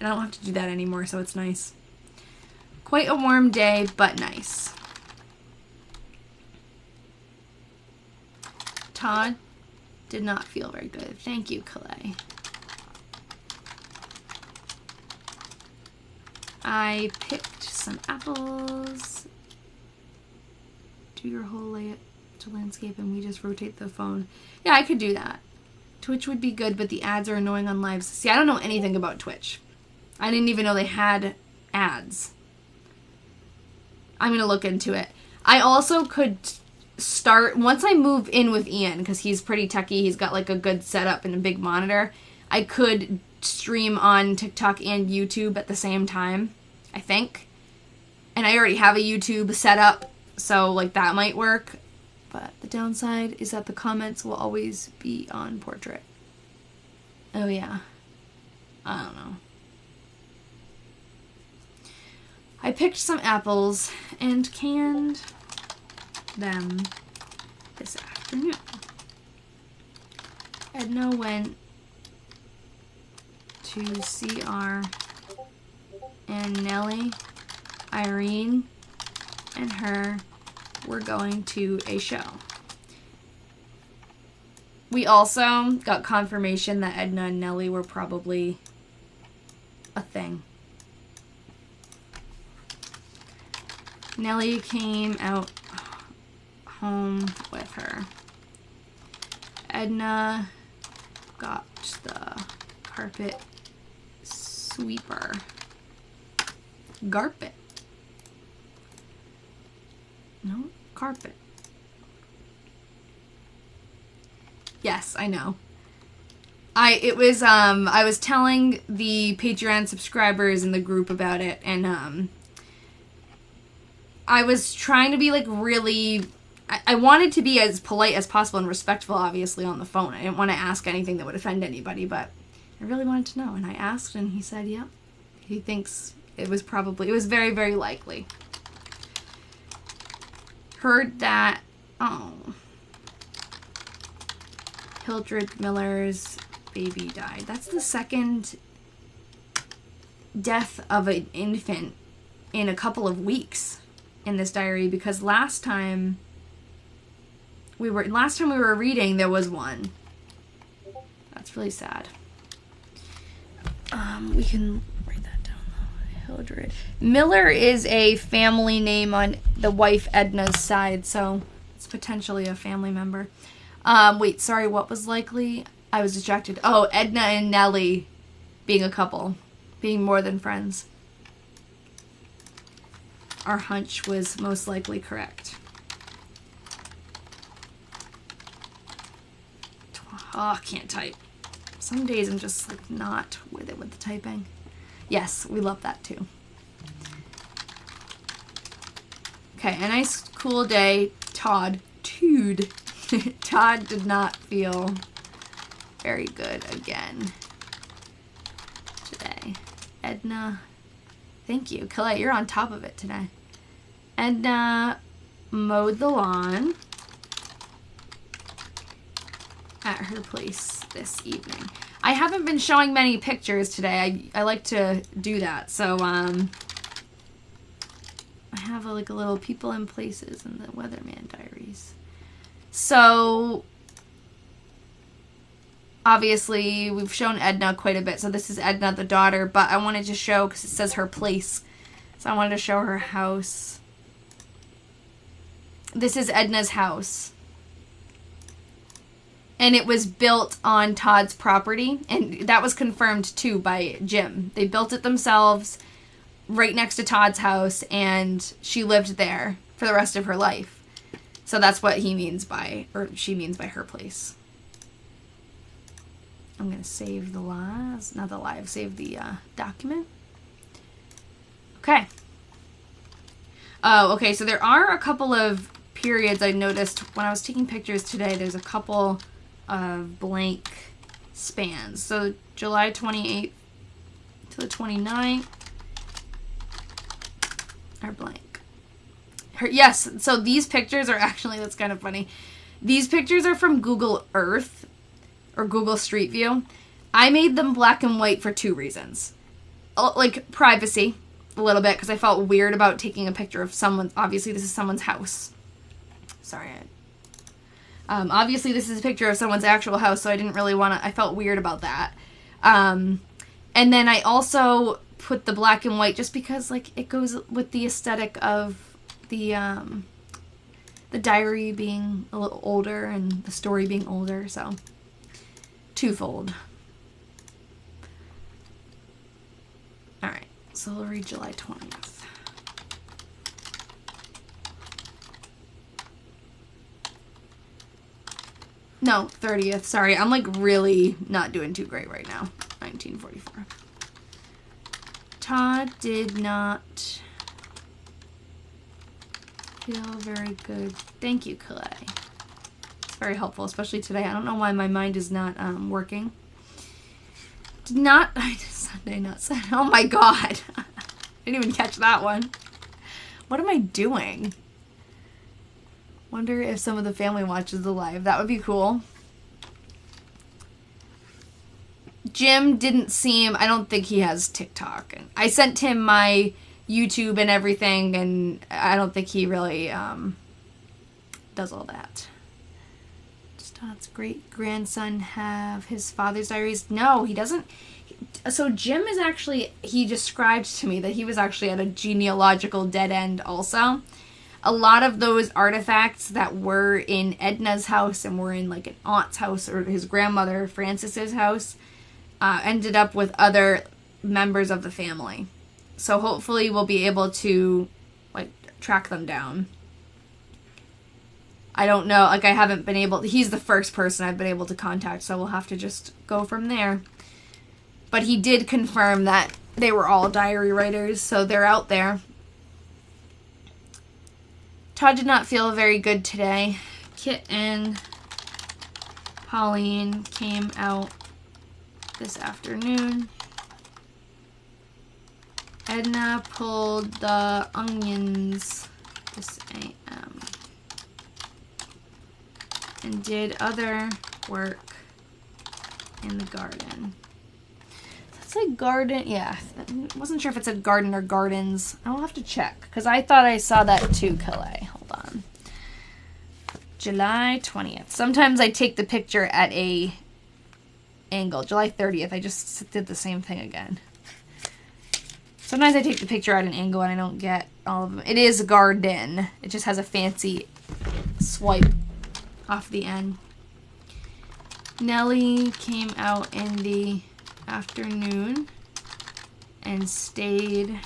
And I don't have to do that anymore, so it's nice. Quite a warm day, but nice. Todd did not feel very good. Thank you, Calais. I picked some apples. Do your whole layout to landscape and we just rotate the phone. Yeah, I could do that. Twitch would be good, but the ads are annoying on lives. See, I don't know anything about Twitch. I didn't even know they had ads. I'm going to look into it. I also could start, once I move in with Ian, because he's pretty techie, he's got like a good setup and a big monitor, I could stream on TikTok and YouTube at the same time, I think. And I already have a YouTube set up, so like that might work. But the downside is that the comments will always be on portrait. Oh yeah. I don't know. I picked some apples and canned them this afternoon. Edna went to CR and Nellie, Irene, and her were going to a show. We also got confirmation that Edna and Nellie were probably a thing. Nellie came out home with her. Edna got the carpet sweeper. Garpet. No, carpet. Yes, I know. I was telling the Patreon subscribers in the group about it, and I was trying to be like really, I wanted to be as polite as possible and respectful, obviously, on the phone. I didn't want to ask anything that would offend anybody, but I really wanted to know, and I asked, and he said, yep, he thinks it was very, very likely. Heard that, Hildred Miller's baby died. That's the second death of an infant in a couple of weeks in this diary, because last time we were reading, there was one. That's really sad. We can write that down though. Hildred Miller is a family name on the wife Edna's side, so it's potentially a family member. Wait, sorry, what was likely? I was distracted. Oh, Edna and Nellie being a couple, being more than friends. Our hunch was most likely correct. Oh, I can't type. Some days I'm just like not with it with the typing. Yes, we love that too. Okay, a nice cool day. Todd did not feel very good again today. Edna, thank you. Colette, you're on top of it today. Edna mowed the lawn at her place this evening. I haven't been showing many pictures today. I like to do that. So, I have a little people and places in the Weatherman Diaries. So, obviously, we've shown Edna quite a bit. So this is Edna, the daughter, but I wanted to show, because it says her place. So I wanted to show her house. This is Edna's house. And it was built on Todd's property. And that was confirmed, too, by Jim. They built it themselves right next to Todd's house, and she lived there for the rest of her life. So that's what he means by, or she means by her place. I'm going to save the lives, not the live, save the document. Okay. Oh, okay, so there are a couple of periods I noticed when I was taking pictures today. There's a couple of blank spans. So July 28th to the 29th are blank. Yes, so these pictures are actually, that's kind of funny. These pictures are from Google Earth or Google Street View. I made them black and white for two reasons. Like privacy, a little bit, because I felt weird about taking a picture of someone. Obviously, this is someone's house. Sorry. Obviously, this is a picture of someone's actual house, so I didn't really want to, I felt weird about that. And then I also put the black and white just because, like, it goes with the aesthetic of the diary being a little older and the story being older, so twofold. Alright, so we'll read July 20th. No, 30th. Sorry, I'm like really not doing too great right now. 1944. Todd did not feel very good. Thank you, Colette. It's very helpful, especially today. I don't know why my mind is not working. Did not, Sunday, not Sunday. Oh my god. I didn't even catch that one. What am I doing? Wonder if some of the family watches the live. That would be cool. Jim didn't seem, I don't think he has TikTok. And I sent him my YouTube and everything, and I don't think he really does all that. Does Todd's great grandson have his father's diaries? No, he doesn't. So Jim is actually, he described to me that he was actually at a genealogical dead end also. A lot of those artifacts that were in Edna's house and were in like an aunt's house or his grandmother Frances's house ended up with other members of the family. So hopefully we'll be able to like track them down. I don't know, like I haven't been able, he's the first person I've been able to contact, so we'll have to just go from there. But he did confirm that they were all diary writers, so they're out there. Todd did not feel very good today. Kit and Pauline came out this afternoon. Edna pulled the onions this a.m. and did other work in the garden. That's like garden, yeah. I wasn't sure if it said garden or gardens. I'll have to check, because I thought I saw that too, Calais. Hold on. July 20th. Sometimes I take the picture at a angle. July 30th, I just did the same thing again. Sometimes I take the picture at an angle and I don't get all of them. It is garden. It just has a fancy swipe off the end. Nellie came out in the afternoon and stayed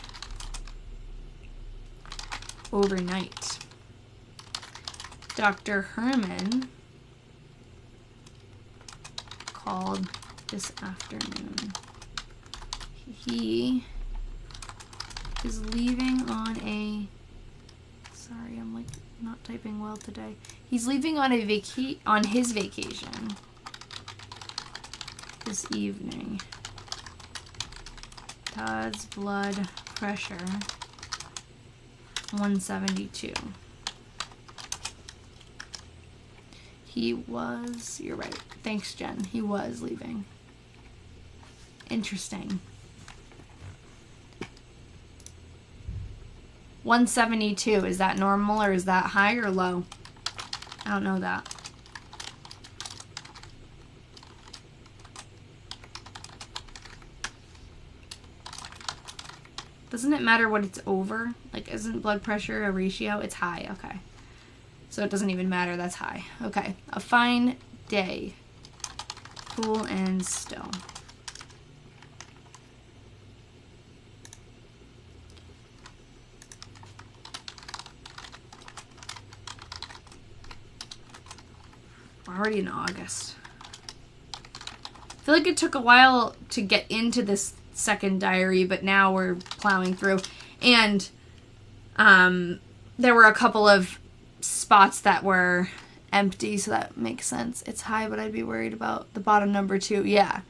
overnight. Dr. Herman called this afternoon. He is leaving on a, sorry, I'm like not typing well today. He's leaving on a on his vacation this evening. Todd's blood pressure 172. He was, you're right. Thanks, Jen. He was leaving. Interesting. 172, is that normal or is that high or low? I don't know that. Doesn't it matter what it's over? Like, isn't blood pressure a ratio? It's high, okay. So it doesn't even matter, that's high. Okay, a fine day. Cool and still. We're already in August. I feel like it took a while to get into this second diary, but now we're plowing through. And there were a couple of spots that were empty, so that makes sense. It's high, but I'd be worried about the bottom number 2. Yeah.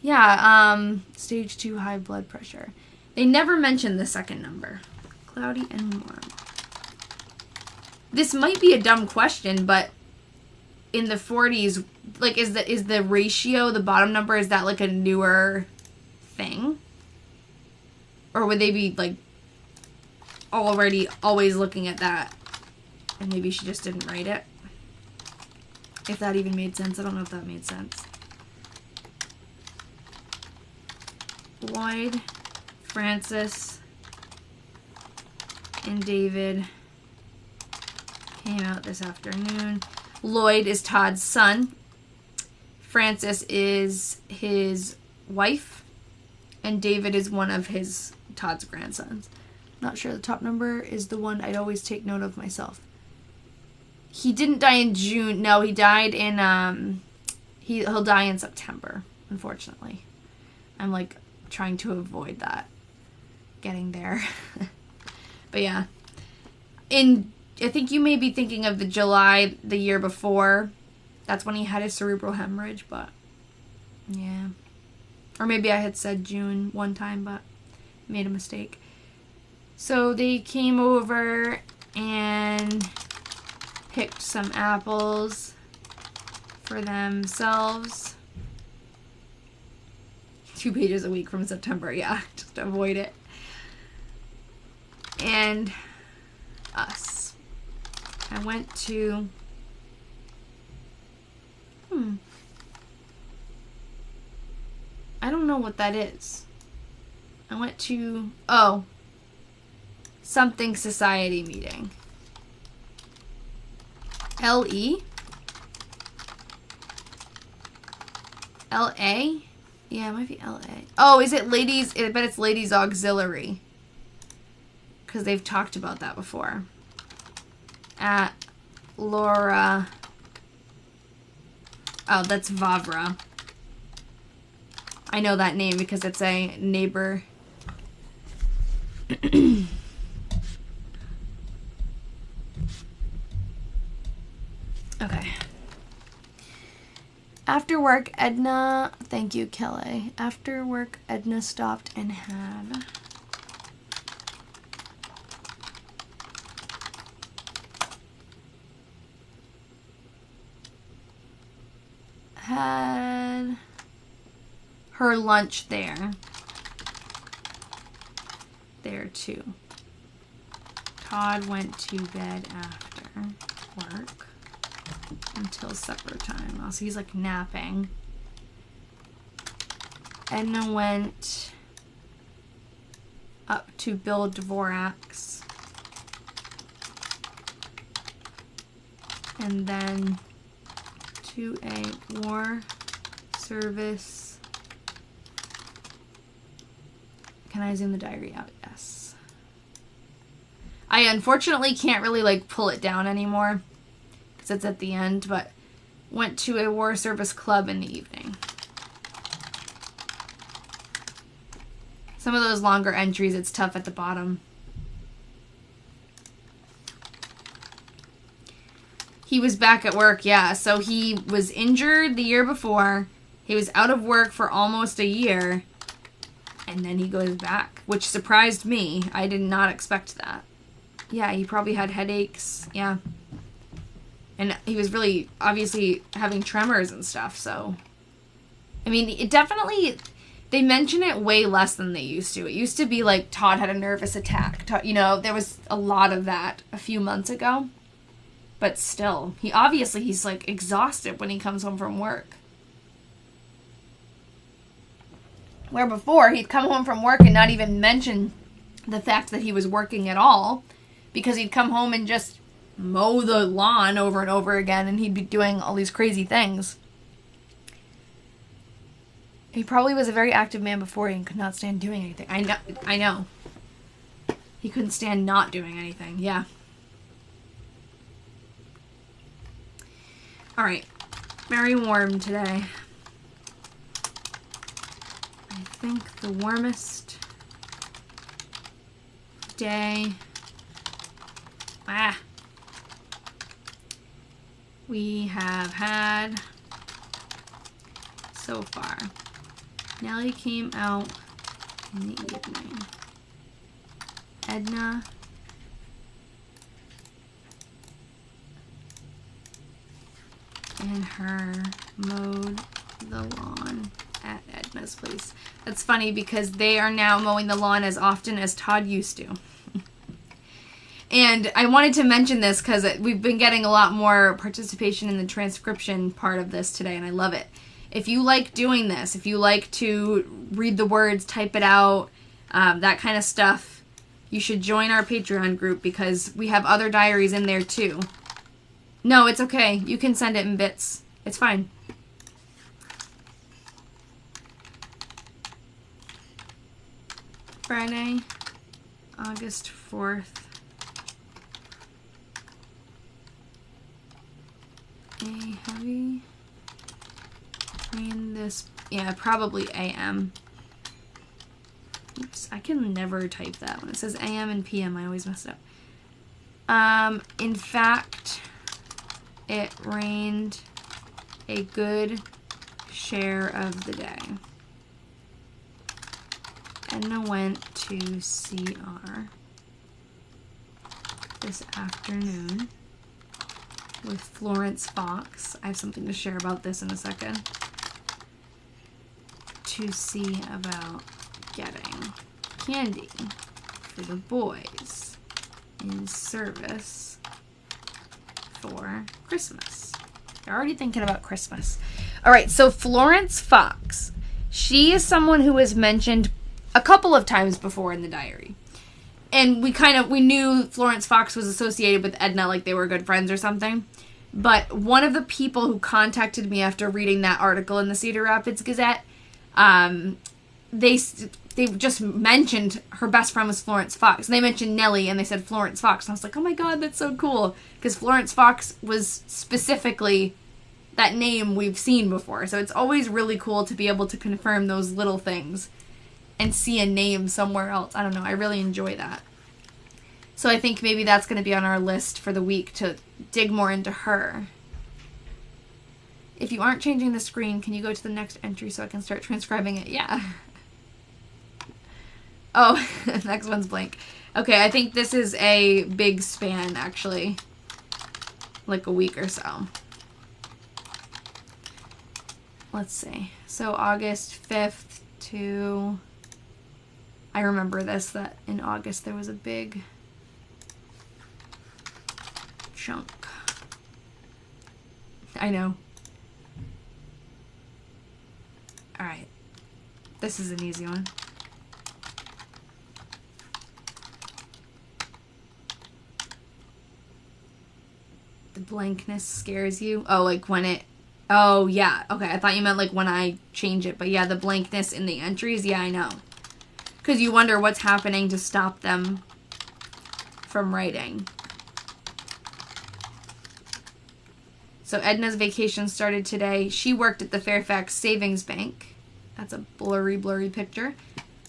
Yeah, stage 2 high blood pressure. They never mentioned the second number. Cloudy and warm. This might be a dumb question, but in the 40s, like, is the ratio, the bottom number, is that like a newer thing? Or would they be like already always looking at that and maybe she just didn't write it? If that even made sense. I don't know if that made sense. Lloyd, Francis, and David came out this afternoon. Lloyd is Todd's son. Francis is his wife. And David is one of Todd's grandsons. Not sure the top number is the one I'd always take note of myself. He didn't die in June. No, he died in, he'll die in September, unfortunately. I'm like trying to avoid that. Getting there. But yeah. I think you may be thinking of the July the year before. That's when he had his cerebral hemorrhage, but yeah. Or maybe I had said June one time, but made a mistake. So they came over and picked some apples for themselves. 2 pages a week from September, yeah, just avoid it. And us. I went to, I don't know what that is. I went to, something society meeting. L-E? L-A? Yeah, it might be L-A. Oh, is it ladies? I bet it's ladies auxiliary. Because they've talked about that before. At Laura. Oh, that's Vavra. I know that name because it's a neighbor. Okay. After work, Edna... Thank you, Kelly. After work, Edna stopped and had her lunch there. There, too. Todd went to bed after work until supper time. Oh, so he's like napping. Edna went up to Bill Dvorak's and then to a war service. Can I zoom the diary out? Yes. I unfortunately can't really like pull it down anymore because it's at the end, but went to a war service club in the evening. Some of those longer entries, it's tough at the bottom. He was back at work, yeah. So he was injured the year before. He was out of work for almost a year. And then he goes back, which surprised me. I did not expect that. Yeah, he probably had headaches. Yeah. And he was really, obviously, having tremors and stuff, so. I mean, it definitely, they mention it way less than they used to. It used to be like Todd had a nervous attack. You know, there was a lot of that a few months ago. But still, he's like exhausted when he comes home from work. Where before, he'd come home from work and not even mention the fact that he was working at all. Because he'd come home and just mow the lawn over and over again and he'd be doing all these crazy things. He probably was a very active man before and could not stand doing anything. I know. He couldn't stand not doing anything. Yeah. Alright. Very warm today. I think the warmest day we have had so far. Nellie came out in the evening. Edna and her mowed the lawn at Edna's place. That's funny because they are now mowing the lawn as often as Todd used to. And I wanted to mention this because we've been getting a lot more participation in the transcription part of this today, and I love it. If you like doing this, if you like to read the words, type it out, that kind of stuff, you should join our Patreon group because we have other diaries in there too. No, it's okay. You can send it in bits. It's fine. Friday, August 4th. A heavy rain this, yeah, probably AM. Oops, I can never type that. When it says AM and PM, I always mess it up. In fact, it rained a good share of the day. Edna went to CR this afternoon with Florence Fox. I have something to share about this in a second. To see about getting candy for the boys in service for Christmas. They're already thinking about Christmas. All right, so Florence Fox. She is someone who was mentioned a couple of times before in the diary. And we knew Florence Fox was associated with Edna, like they were good friends or something. But one of the people who contacted me after reading that article in the Cedar Rapids Gazette, they just mentioned her best friend was Florence Fox. And they mentioned Nellie, and they said Florence Fox. And I was like, oh my god, that's so cool. Because Florence Fox was specifically that name we've seen before. So it's always really cool to be able to confirm those little things and see a name somewhere else. I don't know. I really enjoy that. So I think maybe that's going to be on our list for the week to dig more into her. If you aren't changing the screen, can you go to the next entry so I can start transcribing it? Yeah. Oh, next one's blank. Okay, I think this is a big span, actually. Like a week or so. Let's see. So August 5th to... I remember this, that in August there was a big chunk. I know. Alright. This is an easy one. The blankness scares you? Oh, like when it... Oh, yeah. Okay, I thought you meant like when I change it. But yeah, the blankness in the entries, yeah, I know. Because you wonder what's happening to stop them from writing. So Edna's vacation started today. She worked at the Fairfax Savings Bank. That's a blurry, blurry picture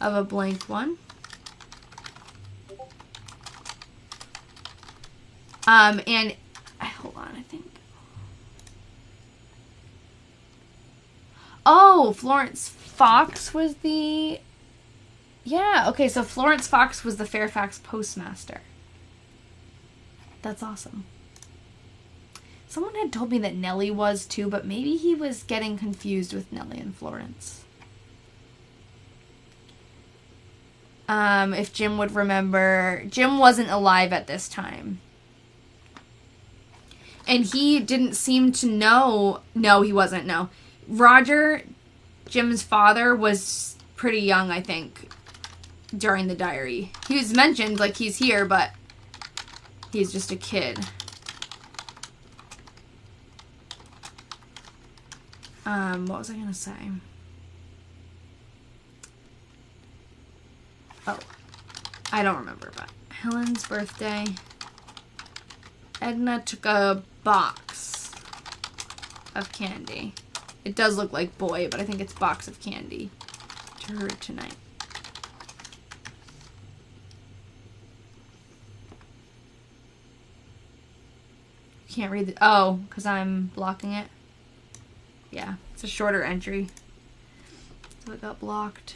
of a blank one. And hold on, I think. Oh, Florence Fox was the... Yeah, okay, so Florence Fox was the Fairfax postmaster. That's awesome. Someone had told me that Nellie was too, but maybe he was getting confused with Nellie and Florence. If Jim would remember, Jim wasn't alive at this time. And he didn't seem to know... No, he wasn't, no. Roger, Jim's father, was pretty young, I think, during the diary. He was mentioned, like, he's here, but he's just a kid. What was I gonna say? Oh, I don't remember, but Helen's birthday. Edna took a box of candy. It does look like boy, but I think it's box of candy to her tonight. Can't read the... Oh, because I'm blocking it. Yeah, it's a shorter entry. So it got blocked.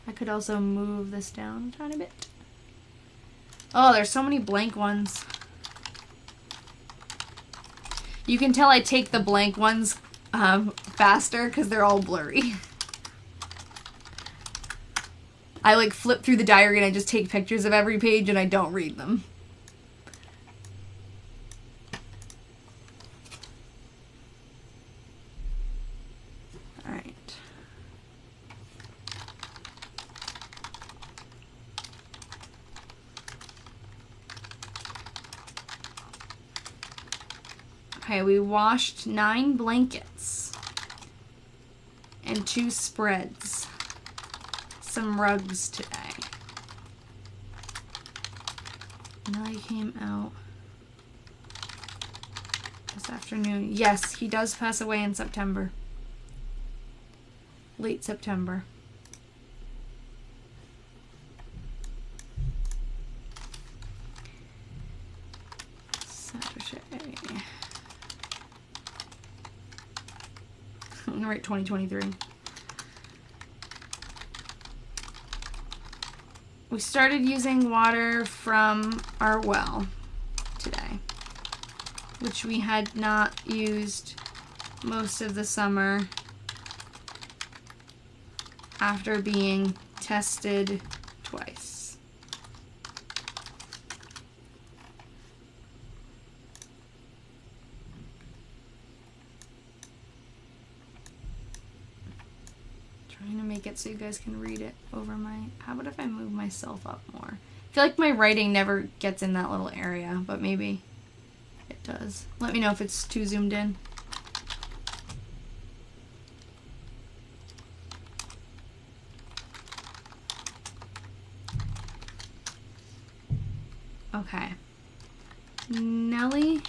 I could also move this down a tiny bit. Oh, there's so many blank ones. You can tell I take the blank ones faster because they're all blurry. I like flip through the diary and I just take pictures of every page and I don't read them. Alright. Okay, we washed 9 blankets and 2 spreads. Some rugs today. Nellie came out this afternoon. Yes, he does pass away in September. Late September. Saturday. I'm gonna write 2023. we started using water from our well today, which we had not used most of the summer after being tested twice. Trying to make it so you guys can read it over my... How about if I move myself up more? I feel like my writing never gets in that little area, but maybe it does. Let me know if it's too zoomed in. Okay. Nellie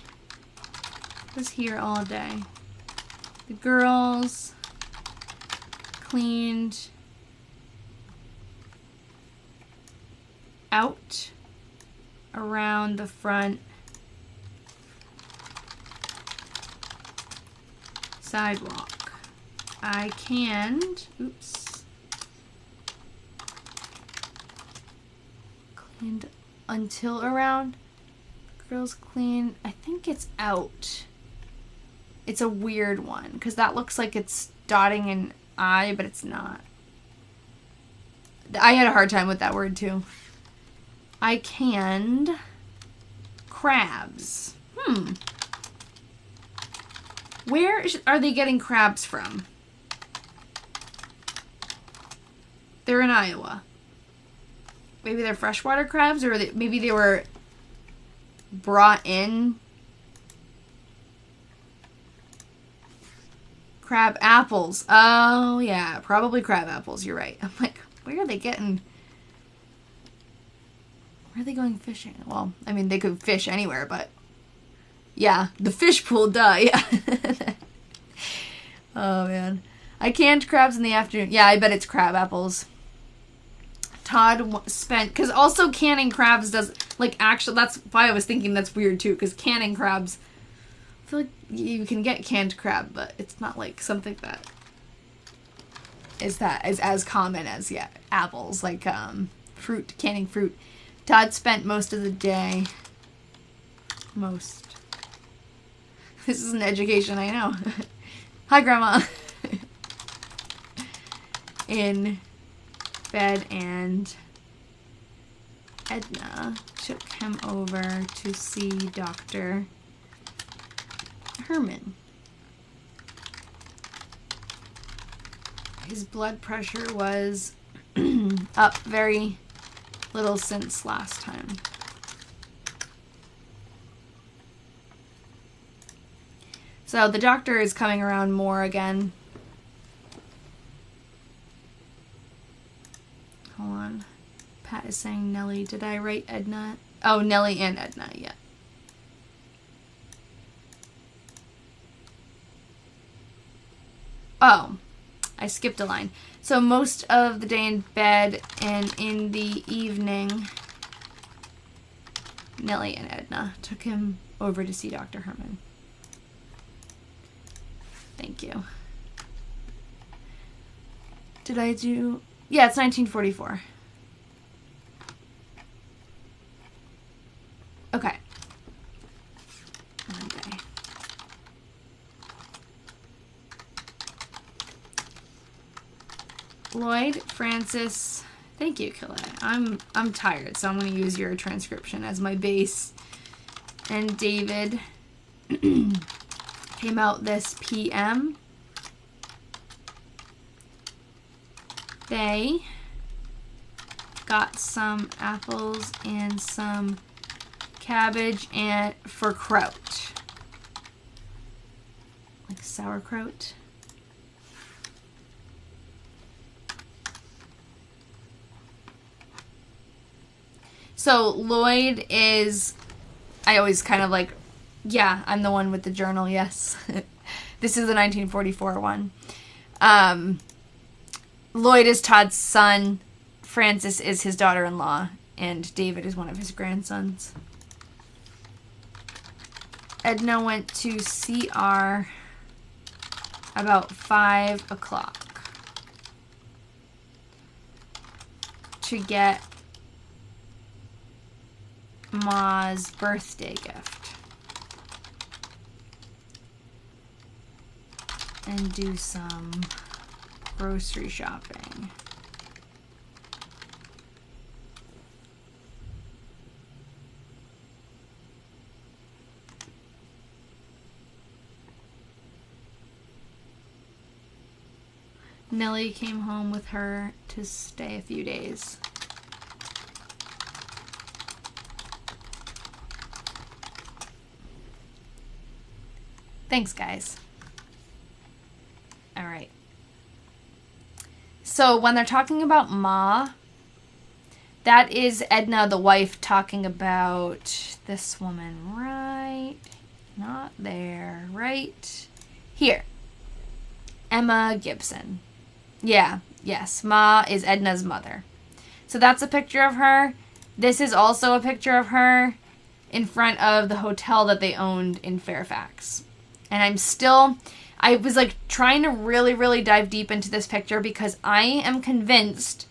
was here all day. The girls cleaned out around the front sidewalk. I canned, oops, cleaned until around, girls clean, I think it's out. It's a weird one, because that looks like it's dotting an I, but it's not. I had a hard time with that word, too. I canned crabs. Where are they getting crabs from? They're in Iowa. Maybe they're freshwater crabs, or maybe they were brought in. Crab apples. Oh, yeah. Probably crab apples. You're right. I'm like, where are they getting... Where are they going fishing? Well, I mean, they could fish anywhere, but... Yeah, the fish pool, duh, yeah. Oh, man. I canned crabs in the afternoon. Yeah, I bet it's crab apples. Todd spent... Because also canning crabs does... Like, actually, that's why I was thinking that's weird, too. Because canning crabs... I feel like you can get canned crab, but it's not like something that is as common as, yeah, apples, like fruit, canning fruit. Todd spent most of the day, this is an education, I know. Hi, Grandma. In bed, and Edna took him over to see Dr. Herman. His blood pressure was up very little since last time. So the doctor is coming around more again. Hold on. Pat is saying Nellie. Did I write Edna? Oh, Nellie and Edna, yeah. Oh, I skipped a line. So most of the day in bed, and in the evening, Nellie and Edna took him over to see Dr. Herman. Thank you. Did I do... Yeah, it's 1944. Okay. Monday. Lloyd, Francis, thank you, Killa. I'm tired, so I'm going to use your transcription as my base. And David came out this PM. They got some apples and some cabbage and for kraut. Like sauerkraut. So Lloyd is, I always kind of like, yeah, I'm the one with the journal, yes. This is the 1944 one. Lloyd is Todd's son, Frances is his daughter-in-law, and David is one of his grandsons. Edna went to CR about 5 o'clock to get Ma's birthday gift. And do some grocery shopping. Nellie came home with her to stay a few days. Thanks, guys. All right. So when they're talking about Ma, that is Edna, the wife, talking about this woman right, not there, right here. Emma Gibson. Yeah, yes, Ma is Edna's mother. So that's a picture of her. This is also a picture of her in front of the hotel that they owned in Fairfax. And I was like trying to really, really dive deep into this picture because I am convinced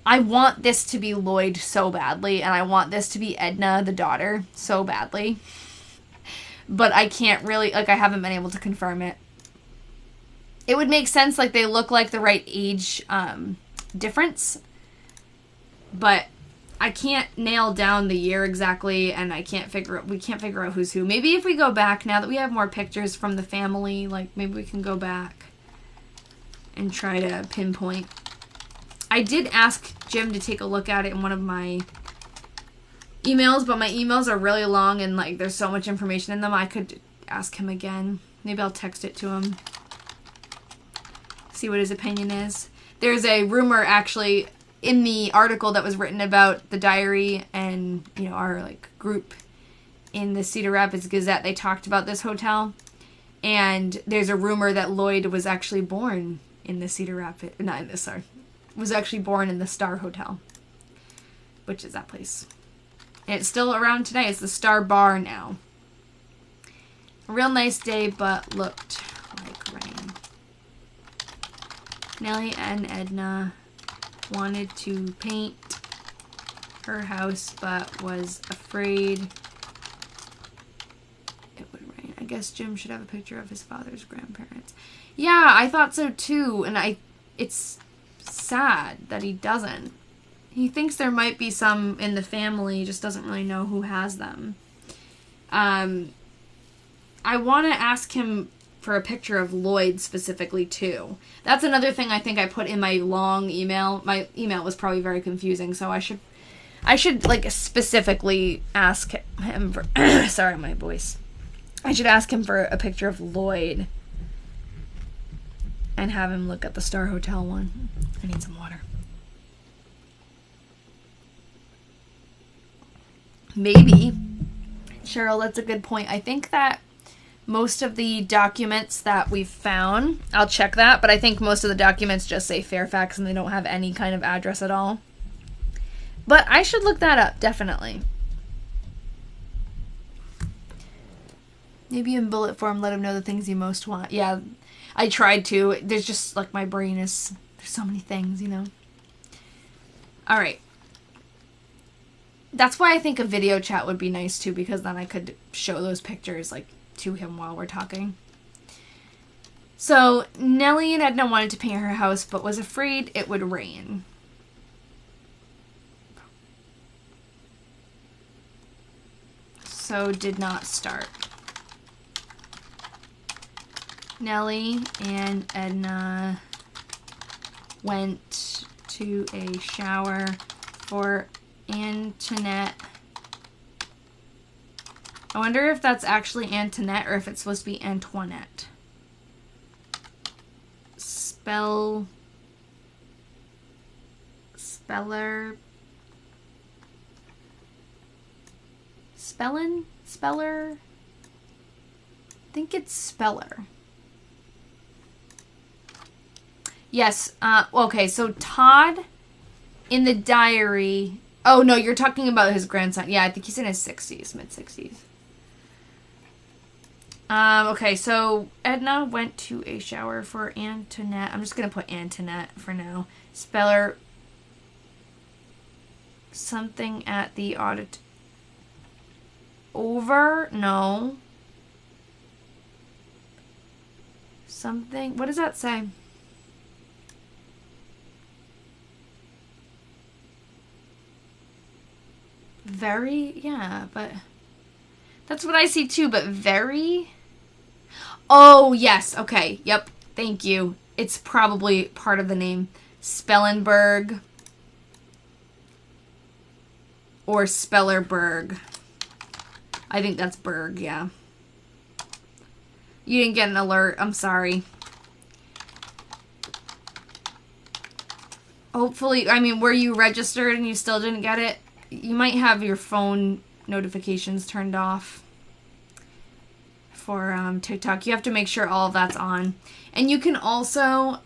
I want this to be Lloyd so badly, and I want this to be Edna, the daughter, so badly. But I can't really, like, I haven't been able to confirm it. It would make sense, like, they look like the right age difference. But I can't nail down the year exactly, and we can't figure out who's who. Maybe if we go back, now that we have more pictures from the family, like, maybe we can go back and try to pinpoint. I did ask Jim to take a look at it in one of my emails, but my emails are really long and, like, there's so much information in them. I could ask him again. Maybe I'll text it to him. See what his opinion is. There's a rumor, actually, in the article that was written about the diary and, you know, our, like, group in the Cedar Rapids Gazette. They talked about this hotel. And there's a rumor that Lloyd was actually born in the Cedar Rapids... Not in this, sorry. Was actually born in the Star Hotel, which is that place. And it's still around today. It's the Star Bar now. A real nice day, but looked like rain. Nellie and Edna wanted to paint her house, but was afraid it would rain. I guess Jim should have a picture of his father's grandparents. Yeah, I thought so too, and it's sad that he doesn't. He thinks there might be some in the family, he just doesn't really know who has them. I want to ask him for a picture of Lloyd specifically too. That's another thing I think I put in my long email. My email was probably very confusing, so I should like specifically ask him for sorry, my voice. I should ask him for a picture of Lloyd and have him look at the Star Hotel one. I need some water. Maybe. Cheryl, that's a good point. I think that most of the documents that we've found, I'll check that, but I think most of the documents just say Fairfax and they don't have any kind of address at all. But I should look that up, definitely. Maybe in bullet form, let him know the things you most want. Yeah, I tried to. There's just, like, my brain is, there's so many things, you know. All right. That's why I think a video chat would be nice, too, because then I could show those pictures, like, to him while we're talking. So, Nellie and Edna wanted to paint her house, but was afraid it would rain. So, did not start. Nellie and Edna went to a shower for Antoinette. I wonder if that's actually Antoinette or if it's supposed to be Antoinette. Speller. Speller? I think it's Speller. Yes, okay, so Todd in the diary... Oh, no, you're talking about his grandson. Yeah, I think he's in his 60s, mid-60s. Okay, so Edna went to a shower for Antoinette. I'm just going to put Antoinette for now. Speller. Something at the audit. Over? No. Something. What does that say? Very? Yeah, but that's what I see too, but very? Oh, yes. Okay. Yep. Thank you. It's probably part of the name. Spellenberg or Spellerberg. I think that's Berg, yeah. You didn't get an alert. I'm sorry. Hopefully, I mean, were you registered and you still didn't get it? You might have your phone notifications turned off for TikTok. You have to make sure all of that's on. And you can also,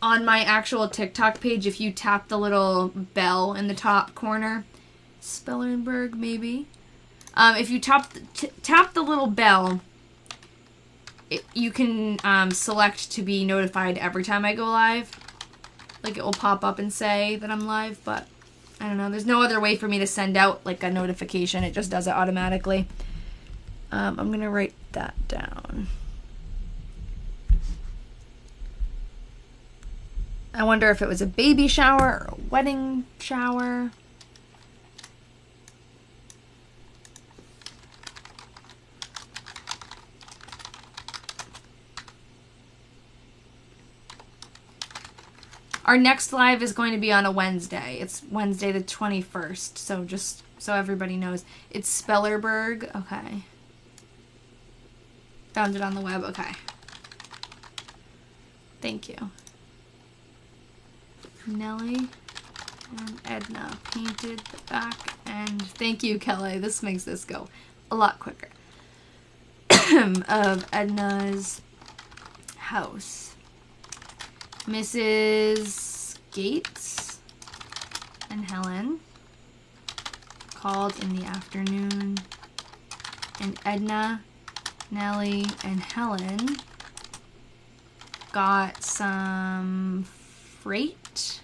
on my actual TikTok page, if you tap the little bell in the top corner, Spellenberg maybe, if you tap the little bell, you can select to be notified every time I go live. Like, it will pop up and say that I'm live, but I don't know. There's no other way for me to send out, like, a notification. It just does it automatically. I'm going to write that down. I wonder if it was a baby shower or a wedding shower. Our next live is going to be on a Wednesday. It's Wednesday the 21st, so just so everybody knows. It's Spellerberg. Okay. Found it on the web. Okay. Thank you. Nellie and Edna painted the back end. Thank you, Kelly. This makes this go a lot quicker. Of Edna's house. Mrs. Gates and Helen called in the afternoon, and Edna, Nellie, and Helen got some freight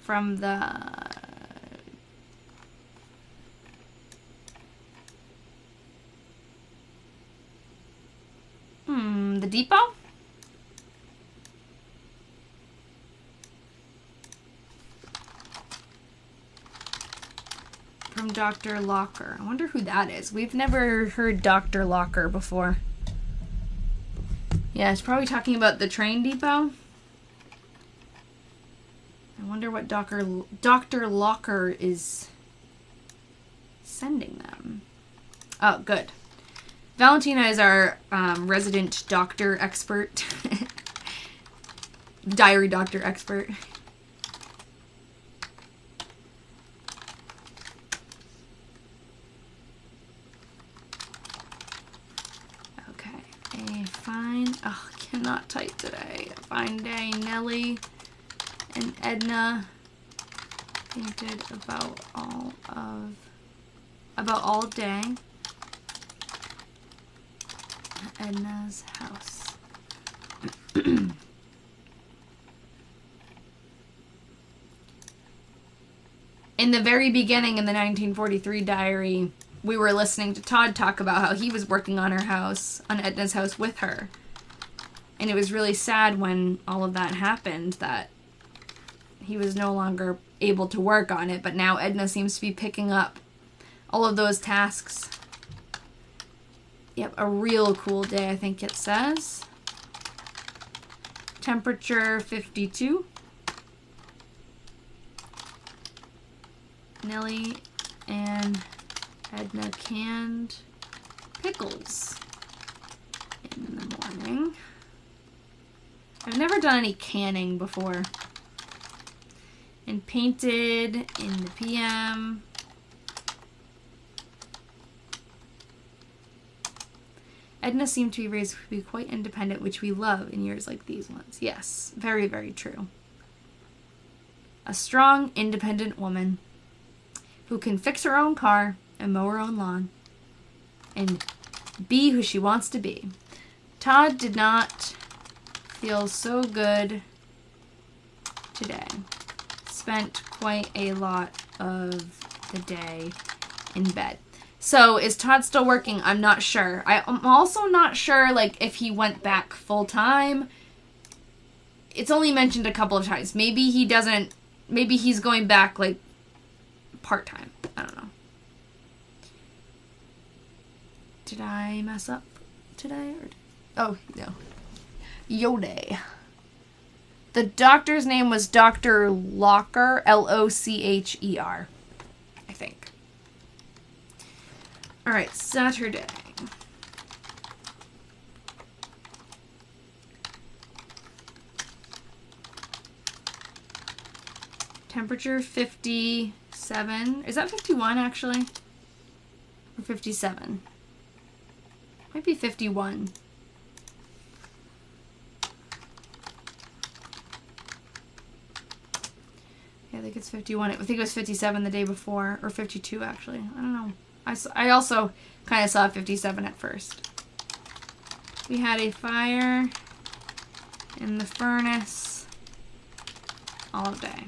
from the depot? From Dr. Locker. I wonder who that is. We've never heard Dr. Locker before. Yeah, it's probably talking about the train depot. I wonder what Dr. Locker is sending them. Oh, good. Valentina is our resident doctor expert. Diary doctor expert. Oh, I cannot type today. A fine day. Nellie and Edna painted about all day at Edna's house. In the very beginning, in the 1943 diary, we were listening to Todd talk about how he was working on Edna's house with her. And it was really sad when all of that happened that he was no longer able to work on it, but now Edna seems to be picking up all of those tasks. Yep, a real cool day, I think it says. Temperature 52. Nellie and Edna canned pickles in the morning. I've never done any canning before. And painted in the PM. Edna seemed to be raised to be quite independent, which we love in years like these ones. Yes, very, very true. A strong, independent woman who can fix her own car and mow her own lawn and be who she wants to be. Todd did not feel so good today. spent quite a lot of the day in bed. So is Todd still working? I'm not sure. I'm also not sure, like, if he went back full time. It's only mentioned a couple of times. Maybe he doesn't, maybe he's going back, like, part time. I don't know. Did I mess up today? Oh, no. Yode. The doctor's name was Dr. Locher, Locher, I think. All right, Saturday. Temperature 57. Is that 51 actually? Or 57? Might be 51. Yeah, I think it's 51. I think it was 57 the day before, or 52 actually. I don't know. I also kind of saw 57 at first. We had a fire in the furnace all day.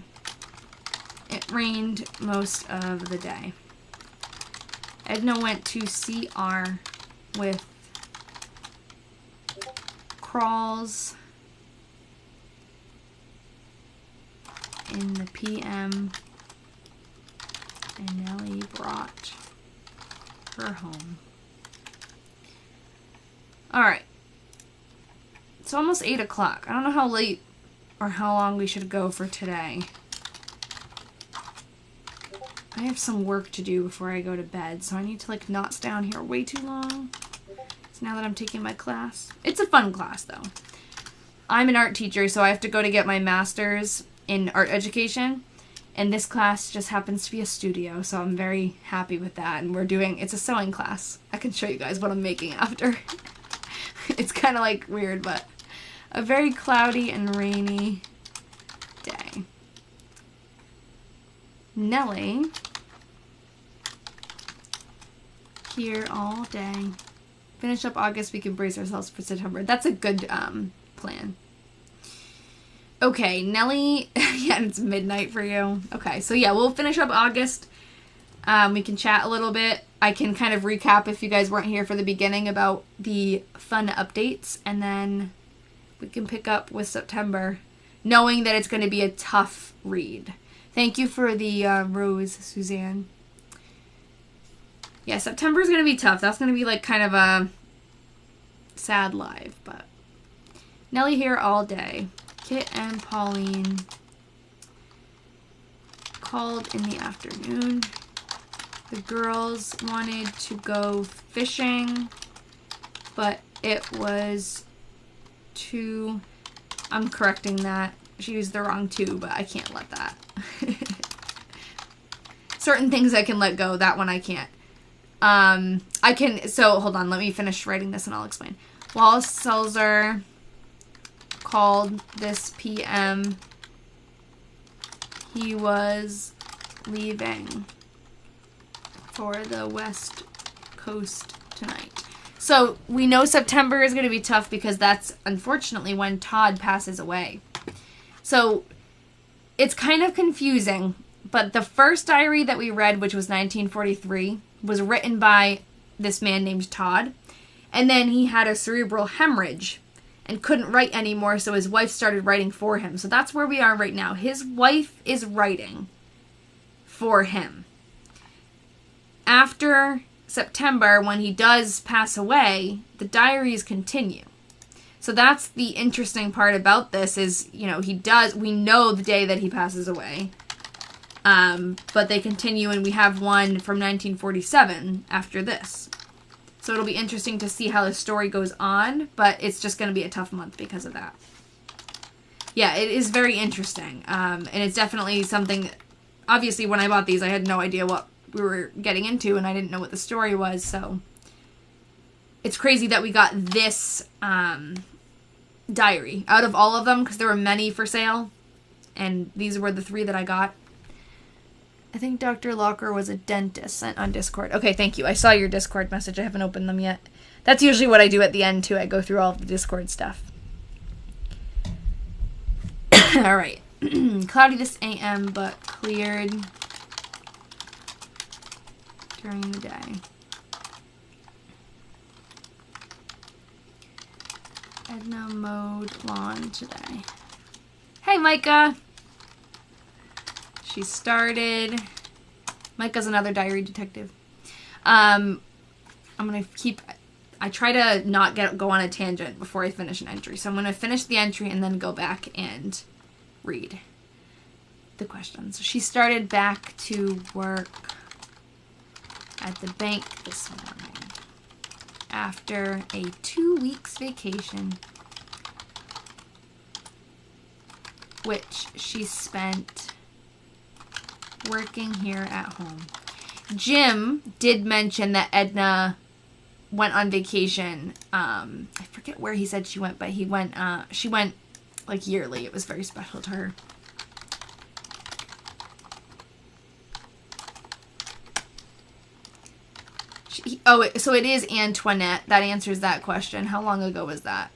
It rained most of the day. Edna went to CR with crawls in the PM, and Nellie brought her home. Alright. It's almost 8 o'clock. I don't know how late or how long we should go for today. I have some work to do before I go to bed, so I need to, like, not stay on here way too long. So now that I'm taking my class. It's a fun class, though. I'm an art teacher, so I have to go to get my master's in art education. And this class just happens to be a studio, so I'm very happy with that. And it's a sewing class. I can show you guys what I'm making after. It's kind of, like, weird, but a very cloudy and rainy day. Nellie, here all day. Finish up August, we can brace ourselves for September. That's a good plan. Okay, Nellie, yeah, it's midnight for you. Okay, so yeah, we'll finish up August. We can chat a little bit. I can kind of recap if you guys weren't here for the beginning about the fun updates, and then we can pick up with September, knowing that it's going to be a tough read. Thank you for the rose, Suzanne. Yeah, September's going to be tough. That's going to be like kind of a sad live, but Nellie here all day. Kit and Pauline called in the afternoon. The girls wanted to go fishing, but it was too... I'm correcting that. She used the wrong two, but I can't let that. Certain things I can let go. That one I can't. I can... So, hold on. Let me finish writing this and I'll explain. Wallace Selzer called this PM. He was leaving for the West Coast tonight. So, we know September is going to be tough because that's, unfortunately, when Todd passes away. So, it's kind of confusing, but the first diary that we read, which was 1943, was written by this man named Todd. And then he had a cerebral hemorrhage and couldn't write anymore, so his wife started writing for him. So that's where we are right now. His wife is writing for him. After September, when he does pass away, the diaries continue. So that's the interesting part about this is, you know, we know the day that he passes away. But they continue, and we have one from 1947 after this. So it'll be interesting to see how the story goes on, but it's just going to be a tough month because of that. Yeah, it is very interesting. And it's definitely something, obviously when I bought these, I had no idea what we were getting into, and I didn't know what the story was, so it's crazy that we got this diary out of all of them, because there were many for sale, and these were the 3 that I got. I think Dr. Locher was a dentist sent on Discord. Okay, thank you. I saw your Discord message. I haven't opened them yet. That's usually what I do at the end, too. I go through all of the Discord stuff. All right. Cloudy this AM, but cleared during the day. Edna mowed lawn today. Hey, Micah! She started. Micah's another diary detective. I'm going to keep... I try to not go on a tangent before I finish an entry. So I'm going to finish the entry and then go back and read the questions. She started back to work at the bank this morning after a 2 weeks vacation, which she spent working here at home. Jim did mention that Edna went on vacation. I forget where he said she went, but she went like yearly. It was very special to her. So it is Antoinette. That answers that question. How long ago was that?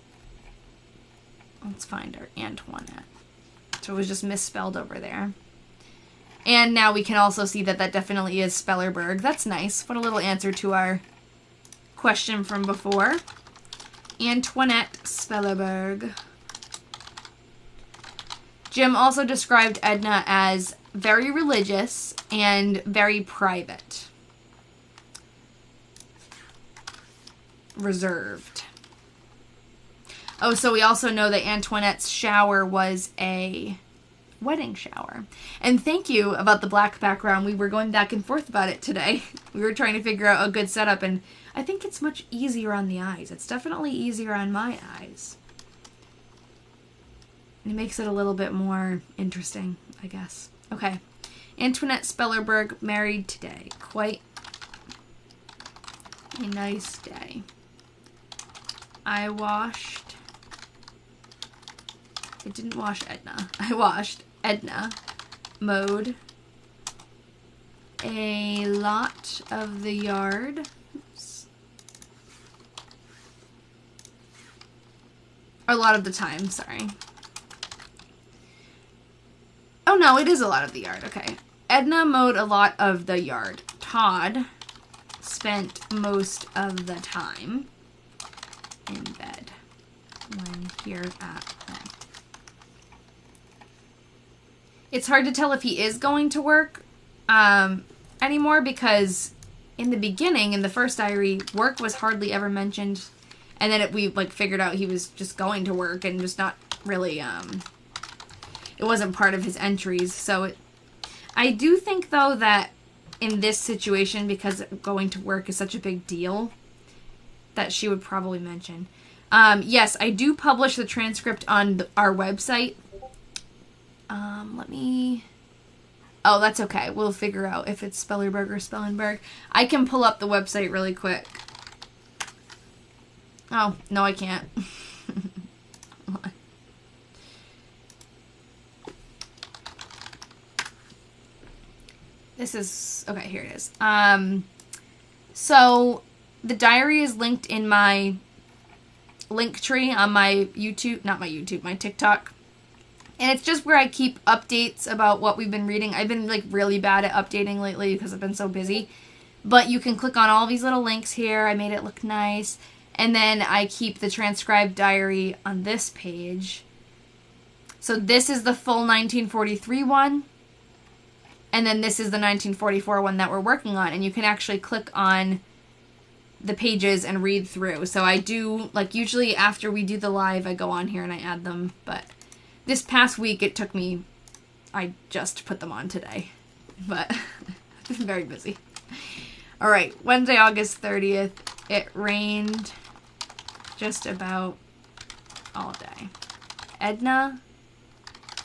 Let's find her. Antoinette. So it was just misspelled over there. And now we can also see that that definitely is Spellerberg. That's nice. What a little answer to our question from before. Antoinette Spellerberg. Jim also described Edna as very religious and very private. Reserved. Oh, so we also know that Antoinette's shower was a wedding shower. And thank you about the black background. We were going back and forth about it today. We were trying to figure out a good setup, and I think it's much easier on the eyes. It's definitely easier on my eyes. It makes it a little bit more interesting, I guess. Okay. Antoinette Spellerberg married today. Quite a nice day. I didn't wash Edna. I washed Edna. Mowed a lot of the yard. Oops. A lot of the time, sorry. Oh no, it is a lot of the yard. Okay. Edna mowed a lot of the yard. Todd spent most of the time in bed when here at home. It's hard to tell if he is going to work anymore, because in the beginning, in the first diary, work was hardly ever mentioned, and then we like figured out he was just going to work and just not really it wasn't part of his entries. So I do think though that in this situation, because going to work is such a big deal, that she would probably mention. Yes, I do publish the transcript on our website. Oh, that's okay. We'll figure out if it's Spellerberg or Spellenberg. I can pull up the website really quick. Oh, no, I can't. Hold on. This is... Okay, here it is. So, the diary is linked in my link tree on my YouTube... Not my YouTube, my TikTok. And it's just where I keep updates about what we've been reading. I've been like really bad at updating lately because I've been so busy. But you can click on all these little links here. I made it look nice. And then I keep the transcribed diary on this page. So this is the full 1943 one. And then this is the 1944 one that we're working on. And you can actually click on the pages and read through. So I do, like usually after we do the live, I go on here and I add them. But this past week, it took me, I just put them on today, but I've been very busy. All right, Wednesday, August 30th, it rained just about all day. Edna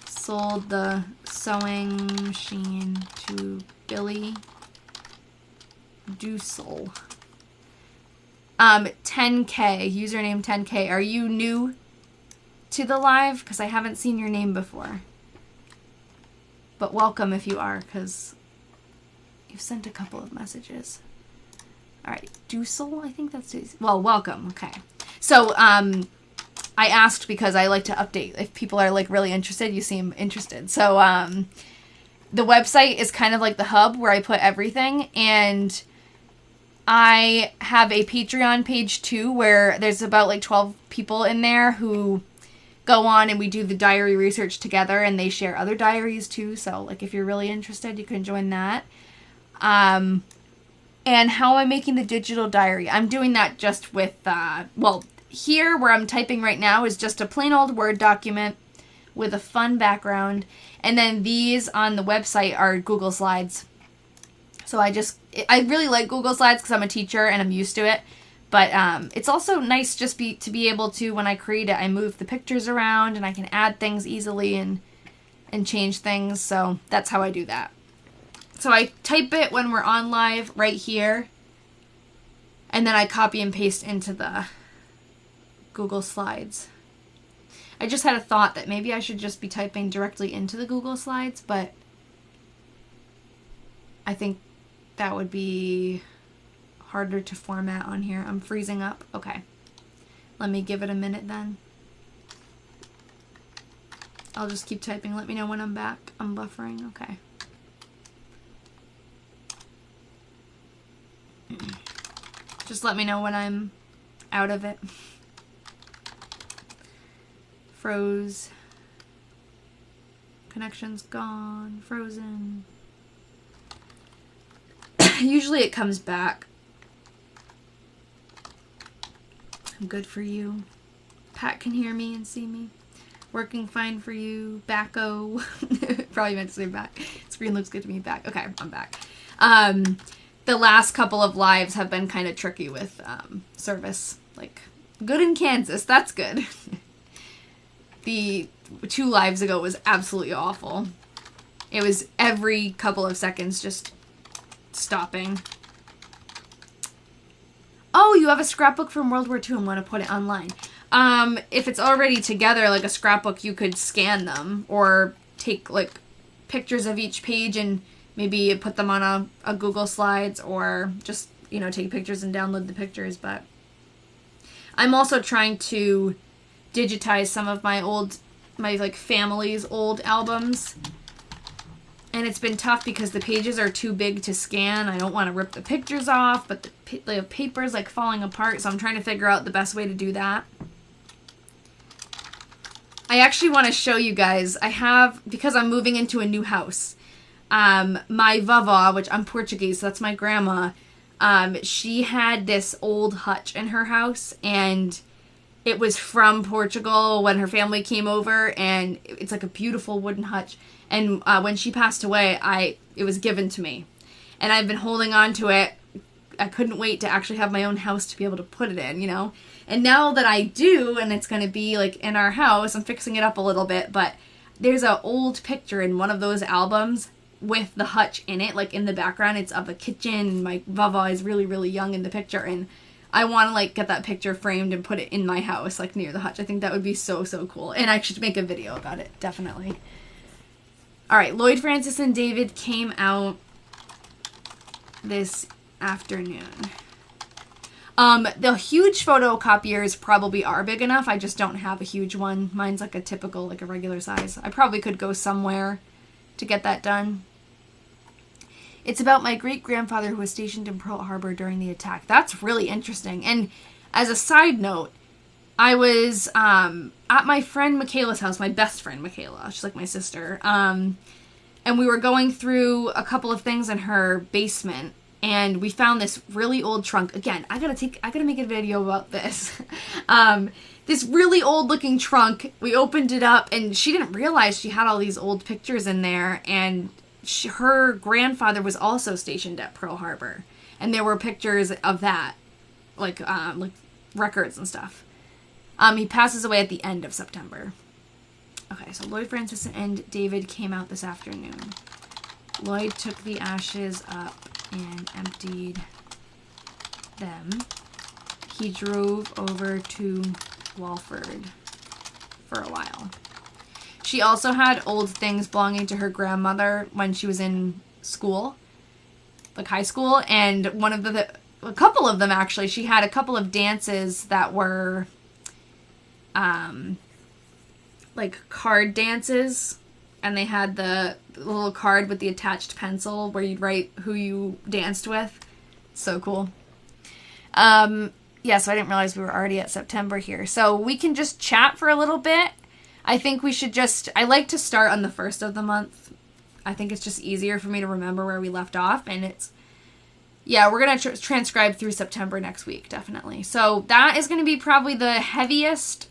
sold the sewing machine to Billy Dussel. 10K, username 10K. Are you new to the live? Because I haven't seen your name before. But welcome if you are, because you've sent a couple of messages. Alright, Dussel, I think that's his. Well, welcome, okay. So, I asked because I like to update. If people are like really interested, you seem interested. So the website is kind of like the hub where I put everything, and I have a Patreon page too where there's about like 12 people in there who go on and we do the diary research together, and they share other diaries too. So like if you're really interested, you can join that. And how I'm making the digital diary. I'm doing that just with, well, here where I'm typing right now is just a plain old Word document with a fun background. And then these on the website are Google Slides. So I really like Google Slides because I'm a teacher and I'm used to it. But it's also nice just to be able to, when I create it, I move the pictures around and I can add things easily and change things. So that's how I do that. So I type it when we're on live right here. And then I copy and paste into the Google Slides. I just had a thought that maybe I should just be typing directly into the Google Slides, but I think that would be harder to format on here. I'm freezing up. Okay. Let me give it a minute then. I'll just keep typing. Let me know when I'm back. I'm buffering. Okay. Just let me know when I'm out of it. Froze. Connection's gone. Frozen. Usually it comes back. I'm good for you. Pat can hear me and see me. Working fine for you. Backo. Probably meant to say back. Screen looks good to me. Back. Okay, I'm back. The last couple of lives have been kind of tricky with service. Like, good in Kansas. That's good. The 2 lives ago was absolutely awful. It was every couple of seconds just stopping. Oh, you have a scrapbook from World War II and want to put it online. If it's already together, like a scrapbook, you could scan them or take like pictures of each page and maybe put them on a Google Slides, or just, you know, take pictures and download the pictures. But I'm also trying to digitize some of my like family's old albums. And it's been tough because the pages are too big to scan. I don't want to rip the pictures off, but the paper's like falling apart. So I'm trying to figure out the best way to do that. I actually want to show you guys. I have, because I'm moving into a new house, my vavá, which I'm Portuguese, so that's my grandma, she had this old hutch in her house, and it was from Portugal when her family came over, and it's like a beautiful wooden hutch. And when she passed away, it was given to me. And I've been holding on to it. I couldn't wait to actually have my own house to be able to put it in, you know? And now that I do, and it's going to be like in our house, I'm fixing it up a little bit, but there's an old picture in one of those albums with the hutch in it, like in the background. It's of a kitchen, and my vavá is really, really young in the picture, and I want to like get that picture framed and put it in my house, like near the hutch. I think that would be so, so cool. And I should make a video about it, definitely. All right, Lloyd Francis and David came out this afternoon. The huge photocopiers probably are big enough. I just don't have a huge one. Mine's like a typical, like a regular size. I probably could go somewhere to get that done. It's about my great-grandfather who was stationed in Pearl Harbor during the attack. That's really interesting. And as a side note, I was at my friend Michaela's house, my best friend Michaela. She's like my sister. And we were going through a couple of things in her basement, and we found this really old trunk. Again, I gotta make a video about this. This really old looking trunk. We opened it up, and she didn't realize she had all these old pictures in there, and her grandfather was also stationed at Pearl Harbor, and there were pictures of that, like records and stuff. He passes away at the end of September. Okay, so Lloyd Francis and David came out this afternoon. Lloyd took the ashes up and emptied them. He drove over to Walford for a while. She also had old things belonging to her grandmother when she was in school, like high school, and a couple of them actually, she had a couple of dances that were like card dances, and they had the little card with the attached pencil where you'd write who you danced with. So cool. Yeah, so I didn't realize we were already at September here. So we can just chat for a little bit. I think we should I like to start on the first of the month. I think it's just easier for me to remember where we left off. And yeah, we're going to transcribe through September next week, definitely. So that is going to be probably the heaviest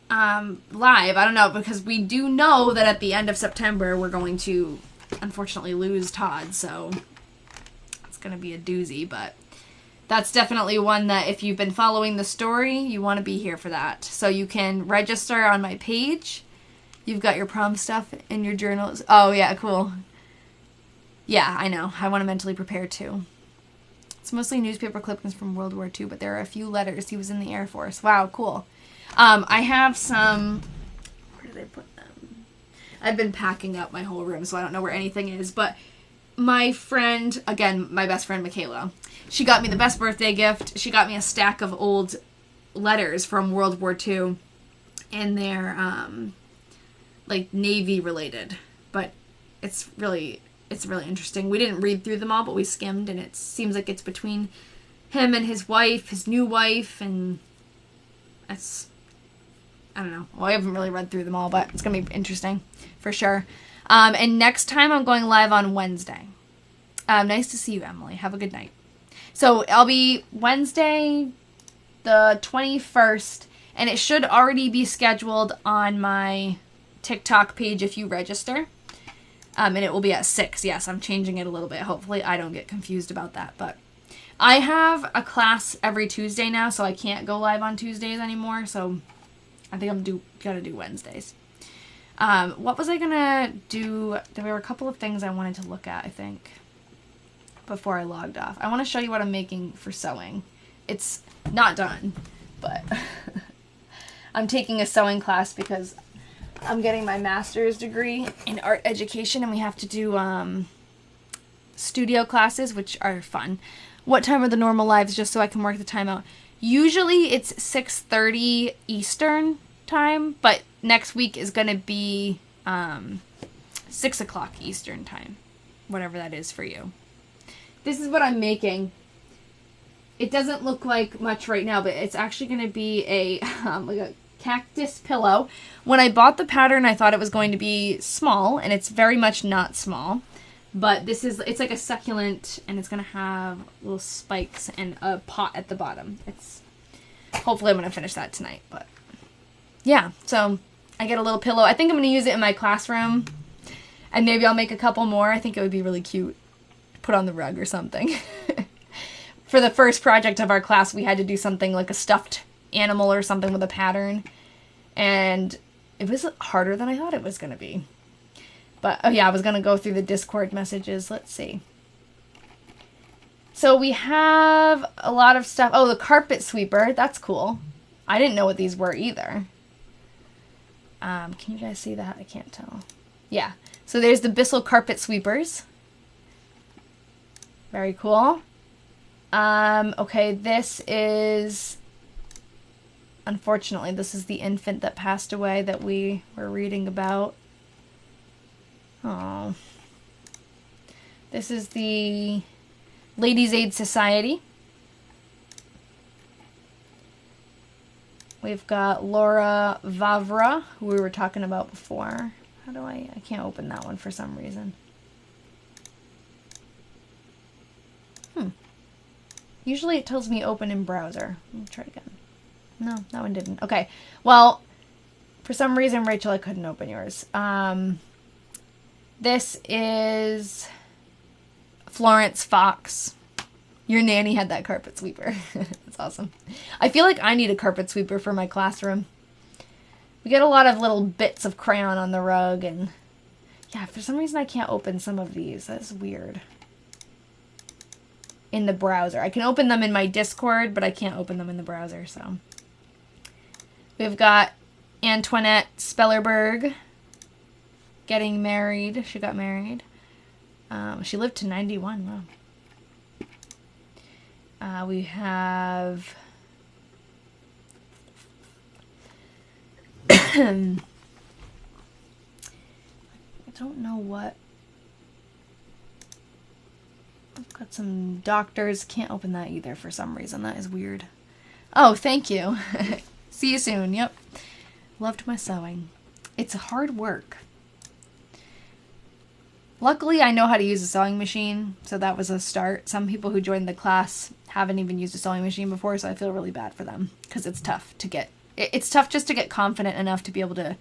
live. I don't know, because we do know that at the end of September, we're going to, unfortunately, lose Todd. So it's going to be a doozy, but that's definitely one that if you've been following the story, you want to be here for that. So you can register on my page. You've got your prom stuff in your journals. Oh, yeah, cool. Yeah, I know. I want to mentally prepare, too. It's mostly newspaper clippings from World War II, but there are a few letters. He was in the Air Force. Wow, cool. I have some... Where did I put them? I've been packing up my whole room, so I don't know where anything is, but my friend, again, my best friend, Michaela, she got me the best birthday gift. She got me a stack of old letters from World War II, and they're, like, Navy related, but it's really interesting. We didn't read through them all, but we skimmed, and it seems like it's between him and his wife, his new wife, and it's, I don't know. Well, I haven't really read through them all, but it's going to be interesting for sure. And next time I'm going live on Wednesday. Nice to see you, Emily. Have a good night. So I'll be Wednesday the 21st, and it should already be scheduled on my TikTok page if you register. And it will be at 6. Yes, I'm changing it a little bit. Hopefully I don't get confused about that. But I have a class every Tuesday now, so I can't go live on Tuesdays anymore. So I think I'm gonna do Wednesdays. What was I gonna do? There were a couple of things I wanted to look at, I think, before I logged off. I want to show you what I'm making for sewing. It's not done, but I'm taking a sewing class because I'm getting my master's degree in art education, and we have to do studio classes, which are fun. What time are the normal lives, just so I can work the time out? Usually it's 6:30 Eastern time, but next week is going to be 6 o'clock Eastern time, whatever that is for you. This is what I'm making. It doesn't look like much right now, but it's actually going to be a like a cactus pillow. When I bought the pattern, I thought it was going to be small, and it's very much not small. But it's like a succulent, and it's going to have little spikes and a pot at the bottom. Hopefully I'm going to finish that tonight, but yeah. So I get a little pillow. I think I'm going to use it in my classroom, and maybe I'll make a couple more. I think it would be really cute to put on the rug or something. For the first project of our class, we had to do something like a stuffed animal or something with a pattern, and it was harder than I thought it was going to be. But, oh yeah, I was going to go through the Discord messages. Let's see. So we have a lot of stuff. Oh, the carpet sweeper. That's cool. I didn't know what these were either. Can you guys see that? I can't tell. Yeah. So there's the Bissell carpet sweepers. Very cool. Okay, this is... Unfortunately, this is the infant that passed away that we were reading about. Oh. This is the Ladies' Aid Society. We've got Laura Vavra, who we were talking about before. How do I can't open that one for some reason. Usually it tells me open in browser. Let me try again. No, that one didn't. Okay. Well, for some reason, Rachel, I couldn't open yours. This is Florence Fox. Your nanny had that carpet sweeper. That's awesome. I feel like I need a carpet sweeper for my classroom. We get a lot of little bits of crayon on the rug, and yeah, for some reason I can't open some of these. That's weird. In the browser. I can open them in my Discord, but I can't open them in the browser, so. We've got Antoinette Spellerberg getting married. She got married. She lived to 91. Wow. We have I don't know what. I've got some doctors. Can't open that either for some reason. That is weird. Oh, thank you. See you soon. Yep. Loved my sewing. It's hard work. Luckily, I know how to use a sewing machine, so that was a start. Some people who joined the class haven't even used a sewing machine before, so I feel really bad for them because it's tough to get. It's tough just to get confident enough to be able to,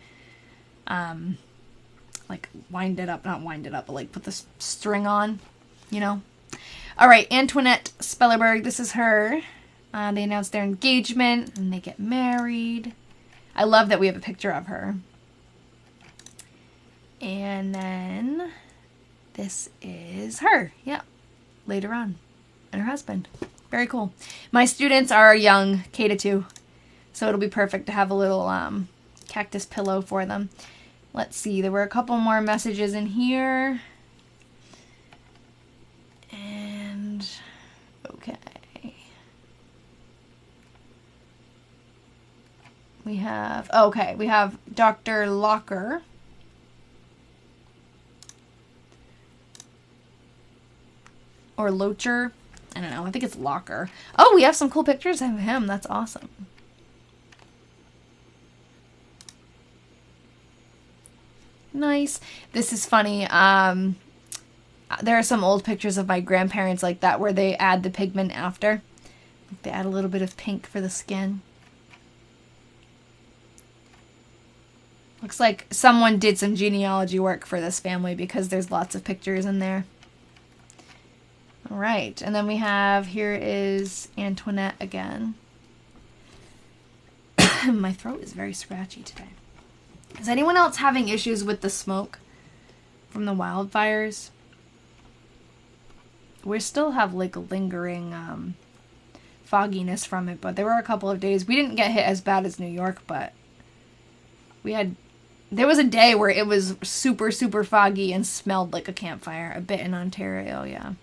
like wind it up, not wind it up, but like put the string on, you know. All right, Antoinette Spellerberg. This is her. They announced their engagement and they get married. I love that we have a picture of her. And then this is her. Yeah, later on, and her husband. Very cool. My students are young, K-2, so it'll be perfect to have a little cactus pillow for them. Let's see, there were a couple more messages in here. And, okay. We have, okay, we have Dr. Locker. Or Locher. I don't know. I think it's Locker. Oh, we have some cool pictures of him. That's awesome. Nice. This is funny. There are some old pictures of my grandparents like that where they add the pigment after. They add a little bit of pink for the skin. Looks like someone did some genealogy work for this family because there's lots of pictures in there. All right, and then we have, here is Antoinette again. My throat is very scratchy today. Is anyone else having issues with the smoke from the wildfires? We still have like lingering fogginess from it, but there were a couple of days. We didn't get hit as bad as New York, but we had, there was a day where it was super, super foggy and smelled like a campfire a bit in Ontario, yeah.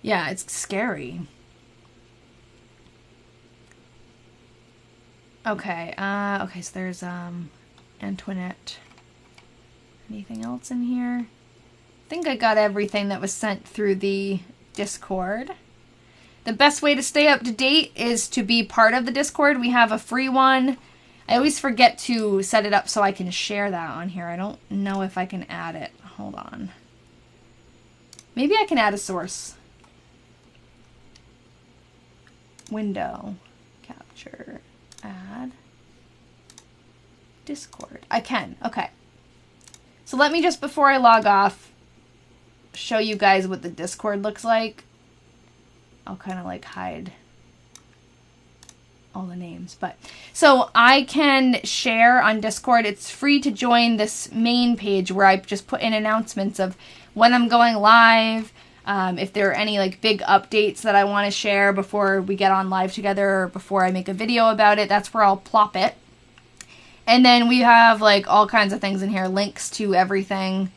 Yeah, it's scary. Okay, okay, so there's, Antoinette. Anything else in here? I think I got everything that was sent through the Discord. The best way to stay up to date is to be part of the Discord. We have a free one. I always forget to set it up so I can share that on here. I don't know if I can add it. Hold on. Maybe I can add a source. Window, capture, add, Discord. I can, okay. So let me just, before I log off, show you guys what the Discord looks like. I'll kind of like hide all the names, but so I can share on Discord. It's free to join this main page where I just put in announcements of when I'm going live. If there are any like big updates that I want to share before we get on live together or before I make a video about it, that's where I'll plop it. And then we have like all kinds of things in here, links to everything,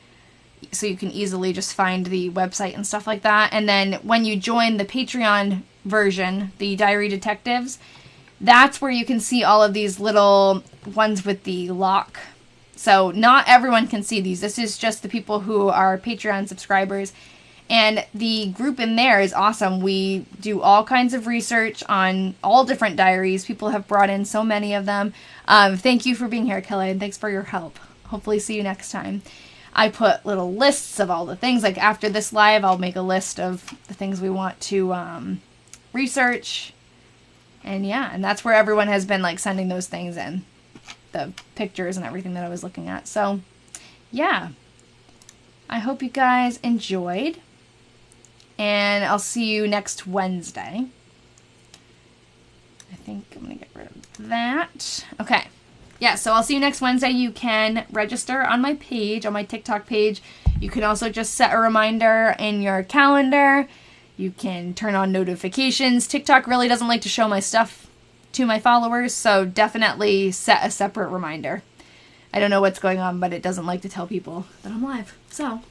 so you can easily just find the website and stuff like that. And then when you join the Patreon version, the Diary Detectives, that's where you can see all of these little ones with the lock. So not everyone can see these. This is just the people who are Patreon subscribers. And the group in there is awesome. We do all kinds of research on all different diaries. People have brought in so many of them. Thank you for being here, Kelly, and thanks for your help. Hopefully see you next time. I put little lists of all the things. Like after this live, I'll make a list of the things we want to research. And yeah, and that's where everyone has been like sending those things in. The pictures and everything that I was looking at. So yeah, I hope you guys enjoyed. And I'll see you next Wednesday. I think I'm going to get rid of that. Okay. Yeah, so I'll see you next Wednesday. You can register on my page, on my TikTok page. You can also just set a reminder in your calendar. You can turn on notifications. TikTok really doesn't like to show my stuff to my followers, so definitely set a separate reminder. I don't know what's going on, but it doesn't like to tell people that I'm live. So,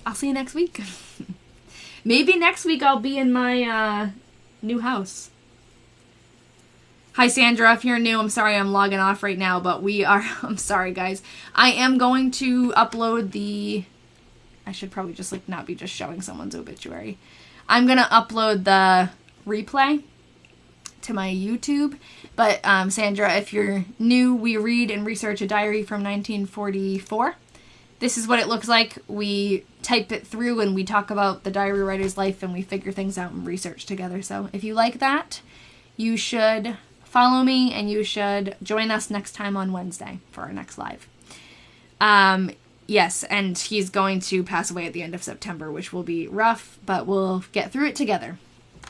I'll see you next week. Maybe next week I'll be in my new house. Hi, Sandra. If you're new, I'm sorry I'm logging off right now, but I'm sorry, guys. I am going to upload I should probably just not be just showing someone's obituary. I'm going to upload the replay to my YouTube. But Sandra, if you're new, we read and research a diary from 1944. This is what it looks like. We type it through and we talk about the diary writer's life and we figure things out and research together. So if you like that, you should follow me and you should join us next time on Wednesday for our next live. Yes, and he's going to pass away at the end of September, which will be rough, but we'll get through it together.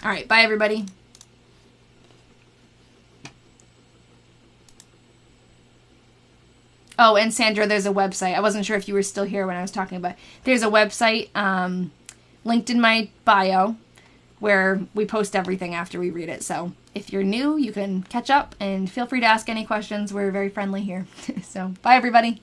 All right, bye everybody. Oh, and Sandra, there's a website. I wasn't sure if you were still here when I was talking about it. There's a website linked in my bio where we post everything after we read it. So if you're new, you can catch up and feel free to ask any questions. We're very friendly here. So bye, everybody.